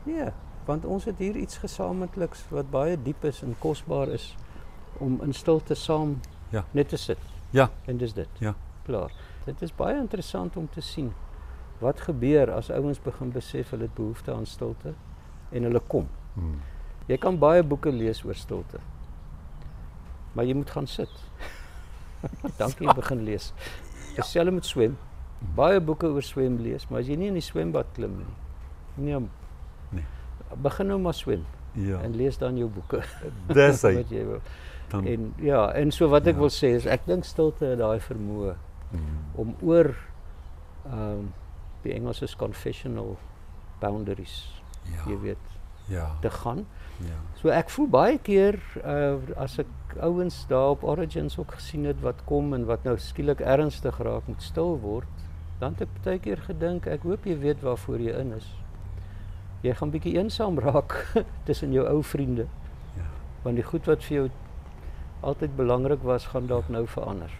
Speaker 2: Nee, want ons het hier iets gesamentliks wat baie diep is en kosbaar is om in stilte saam net te sit.
Speaker 1: Ja.
Speaker 2: En dis dit.
Speaker 1: Ja.
Speaker 2: Klaar. Dit is baie interessant om te sien wat gebeur as ouens begin besef hulle het behoefte aan stilte en hulle kom. Jy kan baie boeke lees oor stilte. Maar jy moet gaan sit. Dan kan jy begin lees. Dieselfde met swem. Baie boeke oor swem lees, maar as jy nie in die swembad klim nie. Nee. Begin nou maar swem. En lees dan jou boeke.
Speaker 1: Dis hy.
Speaker 2: Wat jy wil. En so wat ek wil sê is ek dink stilte het daai vermoë om oor die Engels is confessional boundaries. Jy weet. Te gaan. So ek voel baie keer as ek ouens daar op Origins ook gesien het wat kom en wat nou skielik ernstig raak moet stil word, dan het ek baie keer gedink ek hoop jy weet waarvoor jy in is. Jy gaan bietjie eensaam raak tussen jou ou vriende. Want die goed wat vir jou altyd belangrik was, gaan dalk nou verander.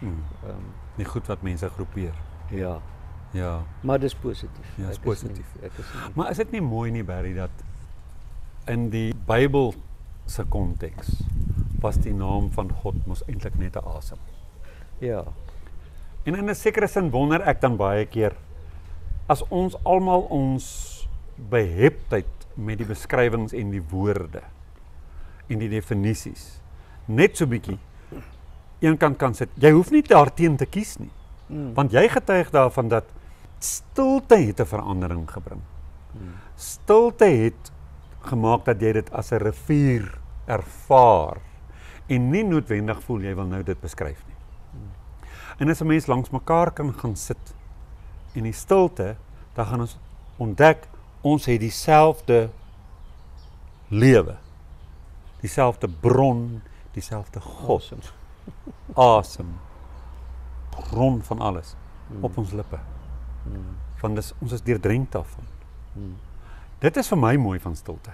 Speaker 1: Die goed wat mense groepeer. Ja.
Speaker 2: Maar dis positief.
Speaker 1: Ja, is positief. Maar is dit nie mooi nie, Barry, dat in die Bybel se konteks was die naam van God mos eintlik net 'n asem.
Speaker 2: Ja.
Speaker 1: En in 'n sekere sin wonder ek dan baie keer as ons almal ons beheptheid met die beskrywings en die woorde en die definisies net so bietjie eenkant kan sit. Jy hoef nie daarteen te kies nie. Want jy getuig daarvan dat stilte het 'n verandering gebring. Stilte het gemaak dat jy dit as 'n rivier ervaar en nie noodwendig voel jy wil nou dit beskryf nie. En as 'n mens langs mekaar kan gaan sit en die stilte, dan gaan ons ontdek ons het dieselfde lewe, dieselfde bron, dieselfde God, asem, bron van alles op ons lippe. Van ons is deurdrenk daarvan. Dit is vir my mooi van stilte.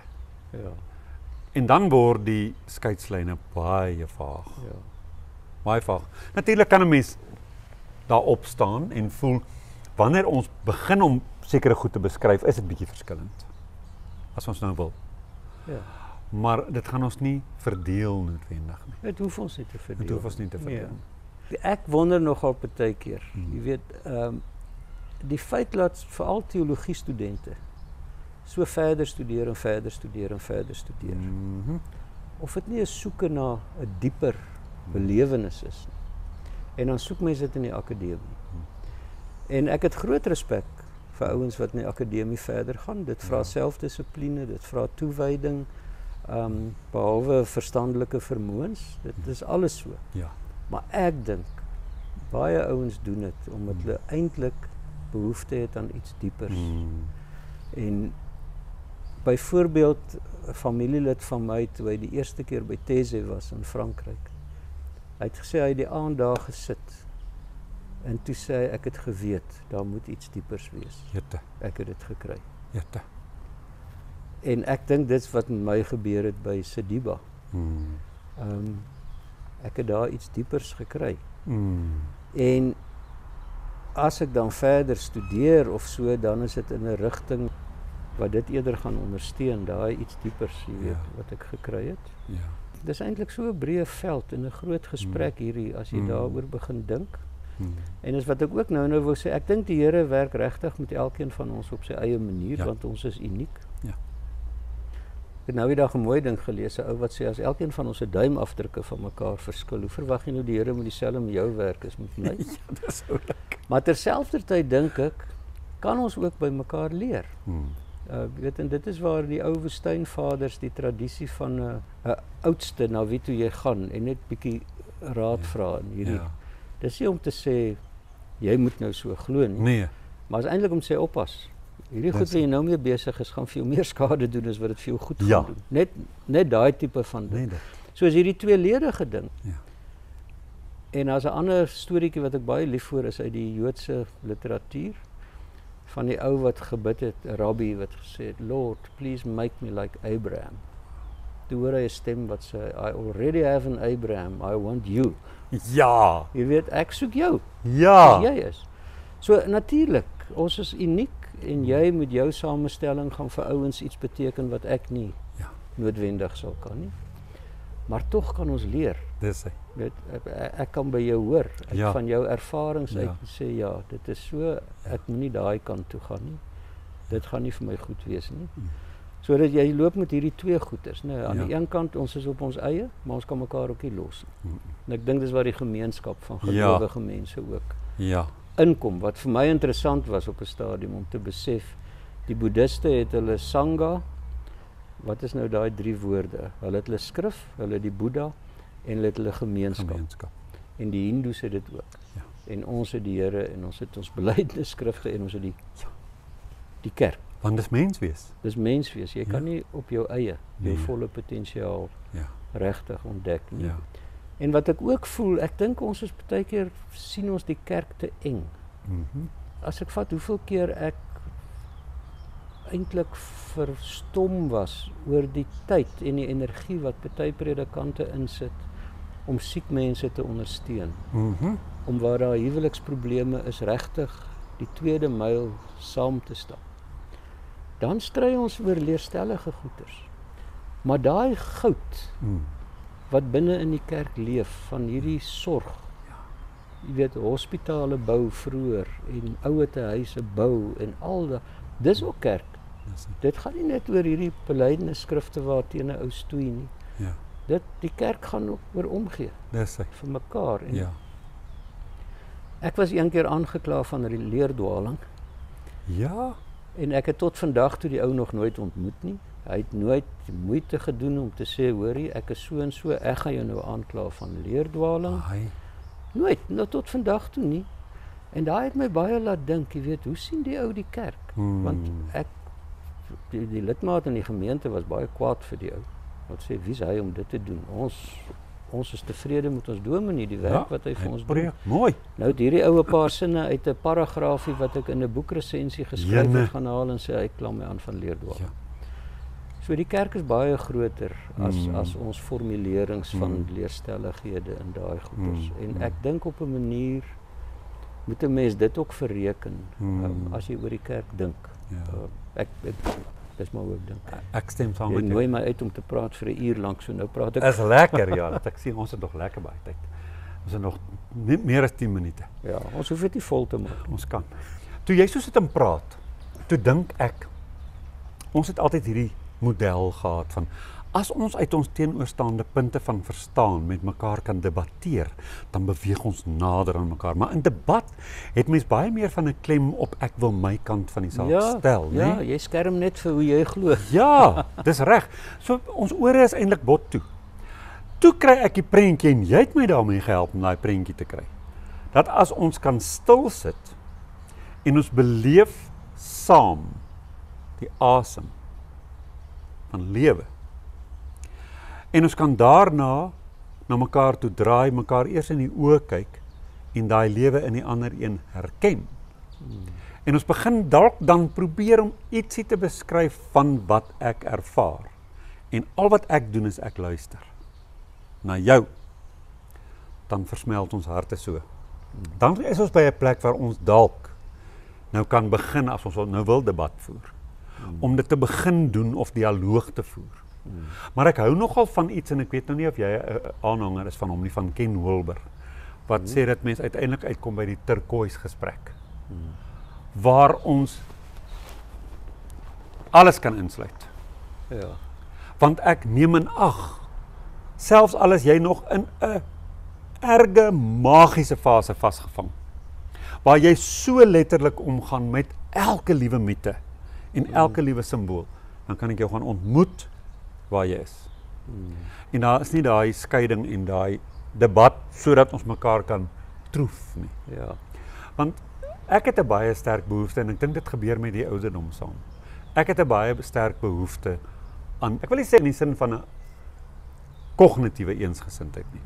Speaker 1: En dan word die skeidslyne baie vaag. Baie vaag. Natuurlik kan 'n mens daar opstaan en voel wanneer ons begin om sekere goed te beskryf, is dit bietjie verskillend. As ons nou wil. Maar dit gaan ons nie verdeel noodwendig nie.
Speaker 2: Dit hoef ons nie te verdeel.
Speaker 1: Dit hoef ons nie te verdeel.
Speaker 2: Ek wonder nogal baie keer. Jy weet, die feit dat veral teologie studente so verder studeer en verder studeer en verder studeer. Of dit nie 'n soeke na 'n dieper belewenis is nie. En dan soek mense dit in die akademie. En ek het groot respek vir ouens wat in die akademie verder gaan. Dit vra selfdissipline, dit vra toewyding, behalwe verstandelike vermoëns. Dit is alles so. Maar ek dink baie ouens doen dit omdat hulle eintlik behoefte het aan iets diepers. En byvoorbeeld 'n familielid van my toe hy die eerste keer by Thésée was in Frankryk. Hy het gesê hy het die aand daar gesit. En toe sê hy ek het geweet, daar moet iets diepers wees.
Speaker 1: Jette.
Speaker 2: Ek het dit gekry.
Speaker 1: Jette.
Speaker 2: En ek dink dit's wat met my gebeur het by Sediba. Ek het daar iets diepers gekry. En as ek dan verder studeer of so, dan is dit in 'n rigting wat dit eerder gaan ondersteun, daai iets diepers, jy weet, wat ek gekry het.
Speaker 1: Ja.
Speaker 2: Dis eintlik so 'n breë veld en 'n groot gesprek hierdie as jy daaroor begin dink. En is wat ek ook nou wou sê, ek dink die Here werk regtig met elkeen van ons op sy eie manier, want ons is uniek.
Speaker 1: Ja.
Speaker 2: Ek het nou die dag 'n mooi ding gelees, 'n ou wat sê as elkeen van ons se duimafdrukke van mekaar verskil, hoe verwag jy nou die Here moet dieselfde met jou werk as met my?
Speaker 1: Ja, dis oulik.
Speaker 2: Maar terselfdertyd dink ek, kan ons ook by mekaar leer. Weet, en dit is waar die ou woestynvaders die tradisie van 'n oudste na wie toe jy gaan en net bietjie raad vra in hierdie. Dis nie om te sê jy moet nou so glo nie.
Speaker 1: Nee.
Speaker 2: Maar is eintlik om te sê oppas. Hierdie goed wat jy nou mee besig is, gaan vir jou meer skade doen as wat dit vir jou goed gaan doen. Net daai tipe van ding. Soos hierdie tweeledige ding.
Speaker 1: Ja.
Speaker 2: En as 'n ander storieetjie wat ek baie lief voor is uit die Joodse literatuur van die ou wat gebid het, 'n rabbi wat gesê het, Lord, please make me like Abraham. Toe hoor hy 'n stem wat sê, I already have an Abraham, I want you.
Speaker 1: Ja.
Speaker 2: Jy weet, ek soek jou.
Speaker 1: Ja.
Speaker 2: As jy is. So natuurlik, ons is uniek en jy met jou samestelling gaan vir ouens iets beteken wat ek nie noodwendig sal kan nie. Maar tog kan ons leer.
Speaker 1: Dis hy.
Speaker 2: Weet, ek kan by jou hoor, van jou ervarings uit sê dit is so, ek moenie daai kant toe gaan nie. Dit gaan nie vir my goed wees nie. Sodat jy loop met hierdie twee goeters, né? Aan die een kant ons is op ons eie, maar ons kan mekaar ook nie los nie. En ek dink dis waar die gemeenskap van gelowige mense ook inkom. Wat vir my interessant was op 'n stadium om te besef, die boeddhiste het hulle sangha. Wat is nou daai 3 woorde? Hulle het hulle skrif, hulle die Boeddha en hulle het hulle gemeenskap. En die Hindoes het dit ook. En ons het die Here en ons het ons belydenisskrifte en ons het die kerk.
Speaker 1: Want dis menswees.
Speaker 2: Dis menswees. Jy kan nie op jou eie jou volle potensiaal regtig ontdek nie. En wat ek ook voel, ek dink ons is baie keer sien ons die kerk te eng. As ek vat hoeveel keer ek eintlik verstom was oor die tyd en die energie wat baie predikante insit om siek mense te ondersteun. Om waar daar huweliksprobleme is, regtig die tweede myl saam te stap. Dan stry ons oor leerstellige goeters. Maar daai goud wat binne in die kerk leef van hierdie sorg. Jy weet, hospitale bou vroeër en ouete huise bou en al dat. Dis ook kerk. Dit gaan nie net oor hierdie belydenisskrifte waarteen 'n ou stoei nie. Die kerk gaan ook oor omgee.
Speaker 1: Dis hy.
Speaker 2: Vir mekaar. En ek was een keer aangekla van leerdwaling.
Speaker 1: Ja.
Speaker 2: En ek het tot vandag toe die ou nog nooit ontmoet nie. Hy het nooit moeite gedoen om te sê, hoorie, ek is so en so, ek gaan jou nou aankla van leerdwaling. Nooit, nou tot vandag toe nie. En daai het my baie laat dink, jy weet, hoe sien die ou die kerk? Want die lidmaat in die gemeente was baie kwaad vir die ou. Wat sê, wie is hy om dit te doen? Ons is tevrede met ons dominee, die werk wat hy vir ons doen.
Speaker 1: Mooi.
Speaker 2: Nou het hierdie ou 'n paar sinne uit 'n paragraafie wat ek in 'n boekresensie geskryf het gaan haal en sê hy kla my aan van leerdwaling. So die kerk is baie groter as ons formulerings van leerstellighede in daai goeders. En ek dink op 'n manier moet 'n mens dit ook verreken as jy oor die kerk dink. Dis maar hoe ek dink.
Speaker 1: Ek stem saam met jou.
Speaker 2: Jy nooi my uit om te praat vir 'n uur lank, so nou praat ek.
Speaker 1: Is lekker, dat ek sien ons het nog lekker baie tyd. Ons het nog meer as 10 minute.
Speaker 2: Ja, ons hoef dit nie vol te maak.
Speaker 1: Ons kan. Toe jy so sit en praat, toe dink ek, ons het altyd hierdie model gehad van, as ons uit ons teenoorstaande punte van verstaan met mekaar kan debatteer, dan beweeg ons nader aan mekaar. Maar in debat het mens baie meer van 'n klem op ek wil my kant van die saak stel.
Speaker 2: Ja, jy skerm net vir hoe jy glo.
Speaker 1: Ja, dis reg. So ons ore is eintlik bot toe. Toe kry ek die prentjie en jy het my daarmee gehelp om daai prentjie te kry. Dat as ons kan stil sit En ons beleef saam die asem van lewe. En ons kan daarna na mekaar toe draai, mekaar eers in die oë kyk en daai lewe in die ander een herken. En ons begin dalk dan probeer om ietsie te beskryf van wat ek ervaar. En al wat ek doen is ek luister na jou. Dan versmelt ons harte so. Dan is ons by 'n plek waar ons dalk nou kan begin as ons nou wil debat voer. Om dit te begin doen of dialoog te voer. Maar ek hou nogal van iets en ek weet nou nie of jy 'n aanhanger is van hom nie, van Ken Wilber. Wat sê dat mens uiteindelik uitkom by die turquoise gesprek. Waar ons alles kan insluit.
Speaker 2: Ja.
Speaker 1: Want ek neem in ag, selfs al is jy nog in 'n erge magiese fase vasgevang, waar jy so letterlik omgaan met elke liewe mite en elke liewe simbool, dan kan ek jou gaan ontmoet waar jy is. En daar is nie daai skeiding en daai debat sodat ons mekaar kan troef nie.
Speaker 2: Ja.
Speaker 1: Want ek het 'n baie sterk behoefte en ek dink dit gebeur met die ouderdom saam. Ek het 'n baie sterk behoefte aan, ek wil nie sê in die sin van 'n kognitiewe eensgesindheid nie.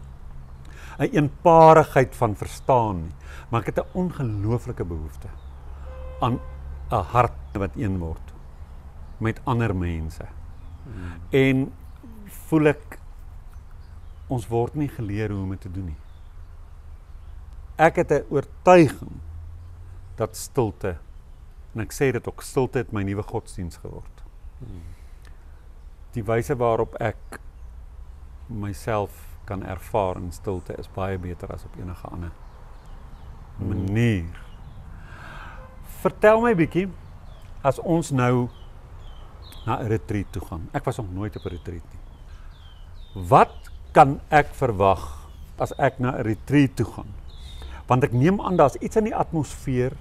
Speaker 1: 'n eenparigheid van verstaan nie, maar ek het 'n ongelooflike behoefte aan 'n hart wat een word met ander mense. En voel ek ons word nie geleer hoe om dit te doen nie. Ek het 'n oortuiging dat stilte, en ek sê dit ook, stilte het my nuwe godsdienst geword. Die wyse waarop ek myself kan ervaar in stilte is baie beter as op enige ander manier. Vertel my bietjie, as ons nou na 'n retreat toe gaan. Ek was nog nooit op 'n retreat nie. Wat kan ek verwag as ek na 'n retreat toe gaan? Want ek neem aan daar's iets in die atmosfeer,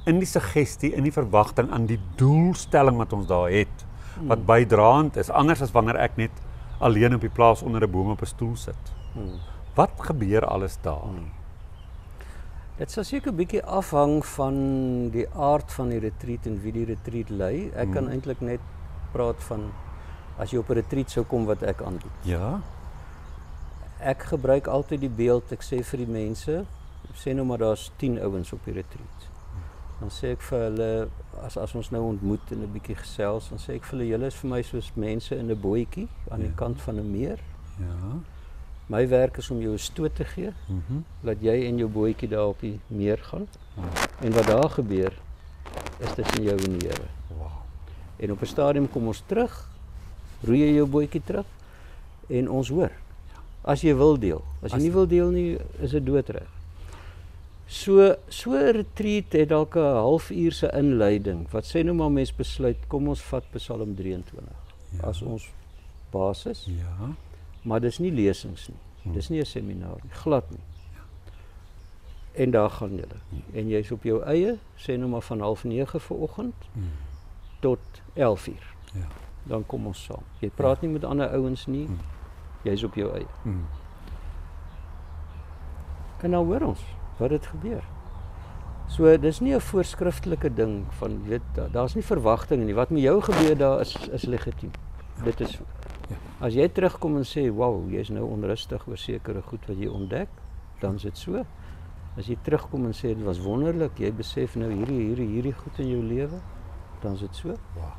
Speaker 1: in die suggestie, in die verwagting aan die doelstelling wat ons daar het, wat bydraend is, anders as wanneer ek net alleen op die plaas onder 'n boom op 'n stoel sit. Wat gebeur alles daar?
Speaker 2: Dit sal seker 'n bietjie afhang van die aard van die retreat en wie die retreat lei. Ek kan eintlik net praat van as jy op 'n retreat sou kom wat ek aanbied.
Speaker 1: Ja.
Speaker 2: Ek gebruik altyd die beeld, ek sê vir die mense, sê nou maar daar's 10 ouens op die retreat. Dan sê ek vir hulle, as ons nou ontmoet en 'n bietjie gesels, dan sê ek vir hulle, julle is vir my soos mense in 'n bootjie aan die kant van 'n meer.
Speaker 1: Ja.
Speaker 2: My werk is om jou 'n stoot te gee, laat jy en jou bootjie daar op die meer gaan. En wat daar gebeur, is tussen jou en die Here.
Speaker 1: Wow.
Speaker 2: En op 'n stadium kom ons terug, roei jy jou bootjie terug en ons hoor. As jy wil deel. As jy nie wil deel nie, is dit doodreg. So 'n retreat het dalk 'n halfuur se inleiding. Wat sê nou maar mens besluit, kom ons vat Psalm 23 as ons basis.
Speaker 1: Ja.
Speaker 2: Maar dis nie lesings nie. Dis nie 'n seminar nie, glad nie. En daar gaan julle. En jy's op jou eie, sê nou maar van 8:30 vanoggend tot 11:00.
Speaker 1: Ja.
Speaker 2: Dan kom ons saam. Jy praat nie met ander ouens nie. Jy's op jou eie. En nou hoor ons wat dit gebeur. So dis nie 'n voorskriftelike ding van weet daar's nie verwagtinge nie. Wat met jou gebeur daar is legitiem. Dit is so.
Speaker 1: Ja.
Speaker 2: As jy terugkom en sê, "Wow, jy's nou onrustig oor sekere goed wat jy ontdek," dan is dit so. As jy terugkom en sê dit was wonderlik, jy besef nou hierdie goed in jou lewe, dan is dit so.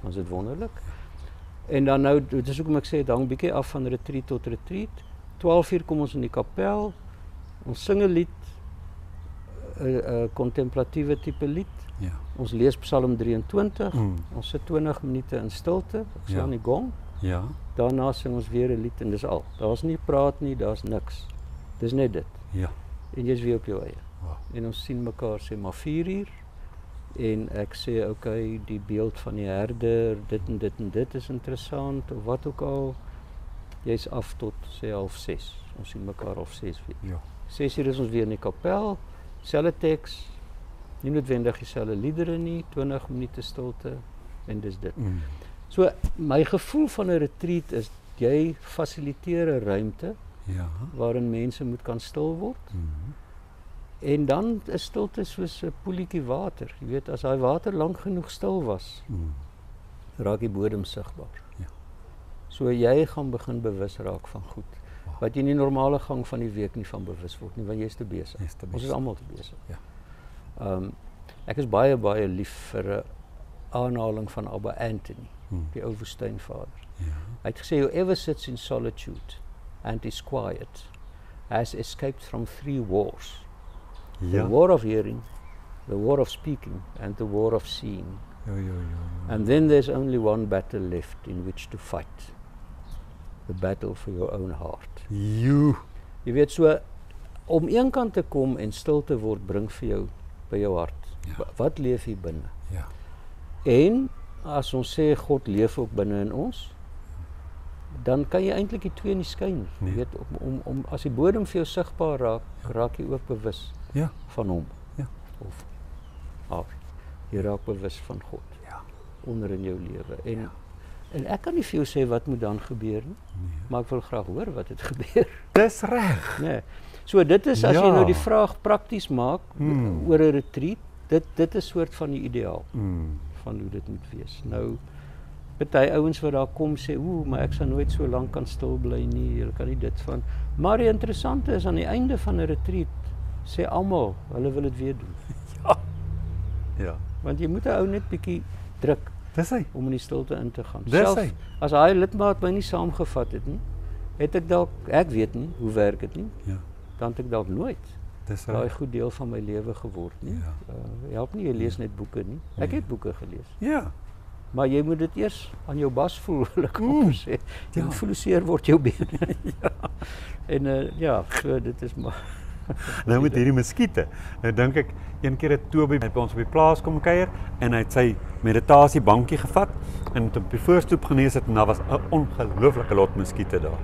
Speaker 2: Dan is dit wonderlik. En dan nou, dit is hoekom ek sê dit hang bietjie af van retreat tot retreat. 12:00 kom ons in die kapel. Ons sing 'n lied, 'n kontemplatiewe tipe lied.
Speaker 1: Ja.
Speaker 2: Ons lees Psalm 23. Ons sit 20 minute in stilte. Ek slaan die gong.
Speaker 1: Ja.
Speaker 2: Daarna sing ons weer 'n lied en dis al. Daar's nie praat nie, daar's niks. Dis net dit.
Speaker 1: Ja.
Speaker 2: En jy's weer op jou eie.
Speaker 1: Wow.
Speaker 2: En ons sien mekaar sê maar 4:00 en ek sê okay, die beeld van die herder, dit en dit en dit is interessant of wat ook al. Jy's af tot sê 5:30. Ons sien mekaar 5:30 weer.
Speaker 1: Ja.
Speaker 2: 6:00 is ons weer in die kapel, selfe teks, nie noodwendig dieselfde liedere nie, 20 minute stilte en dis dit. So my gevoel van 'n retreat is jy fasiliteer 'n ruimte waarin mense moet kan stil word. En dan is stilte soos 'n poelietjie water. Jy weet, as daai water lank genoeg stil was, raak die bodem sigbaar.
Speaker 1: Ja.
Speaker 2: So jy gaan begin bewus raak van goed. Wat jy in die normale gang van die week nie van bewus word nie, want jy is te besig. Ons is almal te besig.
Speaker 1: Ja.
Speaker 2: Ek is baie lief vir 'n aanhaling van Abba Anthony, die ou woestynvader.
Speaker 1: Ja.
Speaker 2: Hy het gesê, whoever sits in solitude and is quiet has escaped from 3 wars.
Speaker 1: Ja.
Speaker 2: The war of hearing, the war of speaking, and the war of seeing.
Speaker 1: Ja.
Speaker 2: And then there's only one battle left in which to fight. The battle for your own heart. Jy weet, so, om een kant te kom en stil te word, bring vir jou by jou hart.
Speaker 1: Ja.
Speaker 2: Wat leef hier binne?
Speaker 1: Ja.
Speaker 2: En as ons sê God leef ook binne in ons, dan kan jy eintlik die twee nie skei nie. Jy weet, om as die bodem vir jou sigbaar raak, raak jy ook bewus van hom.
Speaker 1: Ja.
Speaker 2: Of jy raak bewus van God.
Speaker 1: Ja.
Speaker 2: Onder in jou lewe. En ek kan nie vir jou sê wat moet dan gebeur nie, maar ek wil graag hoor wat het gebeur.
Speaker 1: Dis reg.
Speaker 2: Nee. So dit is, as jy nou die vraag prakties maak oor 'n retreat, dit is soort van die ideaal van hoe dit moet wees. Nou, party ouens wat daar kom sê, maar ek sal nooit so lank kan stil bly nie, jy kan nie dit van. Maar die interessante is, aan die einde van 'n retreat, sê almal, hulle wil dit weer doen.
Speaker 1: Ja.
Speaker 2: Want jy moet 'n ou net bietjie druk.
Speaker 1: Dis hy.
Speaker 2: Om in die stilte in te gaan.
Speaker 1: Dis hy.
Speaker 2: As hy lidmaat my nie saamgevat het nie, het ek dalk, ek weet nie, hoe werk dit nie, dan het ek dalk nooit daai goed deel van my lewe geword nie. Help nie, jy lees net boeke nie. Ek het boeke gelees.
Speaker 1: Ja.
Speaker 2: Maar jy moet dit eers aan jou bas voel, wil ek amper sê. Jy moet voel hoe seer word jou bene. En so dit is maar...
Speaker 1: Nou met hierdie muskiete, nou dink ek, een keer het Toby by ons op die plaas kom kuier, en hy het sy meditasiebankie gevat, en het op die voorstoep genees het, en daar was 'n ongelooflike lot muskiete daar.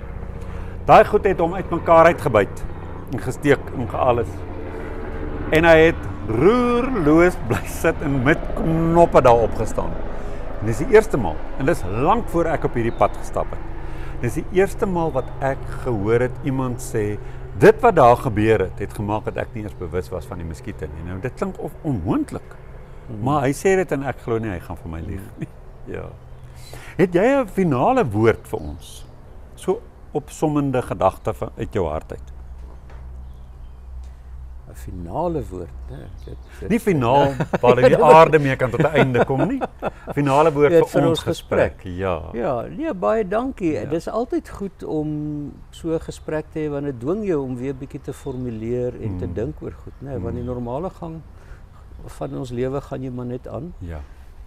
Speaker 1: Daai goed het hom uit mekaar uitgebyt, en gesteek, en alles. En hy het roerloos bly sit, en met knoppe daar opgestaan. En dis die eerste maal, en dis lank voor ek op hierdie pad gestap het. Dis die eerste maal wat ek gehoor het iemand sê, dit wat daar gebeur het gemaak dat ek nie eens bewus was van die muskiete nie. Nou, dit klink of onmoontlik. Maar hy sê dit en ek glo nie, hy gaan vir my lieg nie. Ja. Het jy 'n finale woord vir ons? So opsommende gedagte uit jou hart uit.
Speaker 2: 'n Finale woord,
Speaker 1: nie finaal waar die aarde mee kan tot 'n einde kom nie. Finale woord vir ons gesprek.
Speaker 2: Ja, nee, baie dankie. Dit is altyd goed om so 'n gesprek te hê, want dit dwing jou om weer bietjie te formuleer en te dink oor goed, né? Want die normale gang van ons lewe gaan jy maar net aan.
Speaker 1: Ja.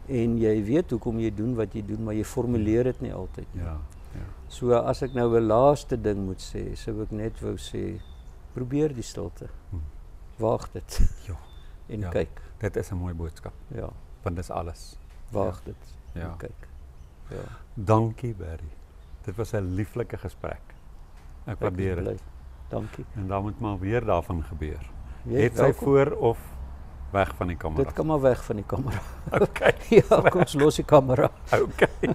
Speaker 2: En jy weet hoekom jy doen wat jy doen, maar jy formuleer dit nie altyd nie.
Speaker 1: Ja.
Speaker 2: So as ek nou 'n laaste ding moet sê, sou ek net wou sê, probeer die stilte. Waag dit. En kyk.
Speaker 1: Dit is 'n mooi boodskap.
Speaker 2: Ja.
Speaker 1: Want dis alles.
Speaker 2: Waag dit. En kyk. Ja.
Speaker 1: Dankie, Barry. Dit was 'n lieflike gesprek. Ek waardeer dit.
Speaker 2: Dankie.
Speaker 1: En dan moet maar weer daarvan gebeur. Het sy voor of weg van die kamera?
Speaker 2: Dit kan maar weg van die kamera.
Speaker 1: Okay.
Speaker 2: Ja, kom ons los die kamera.
Speaker 1: Okay.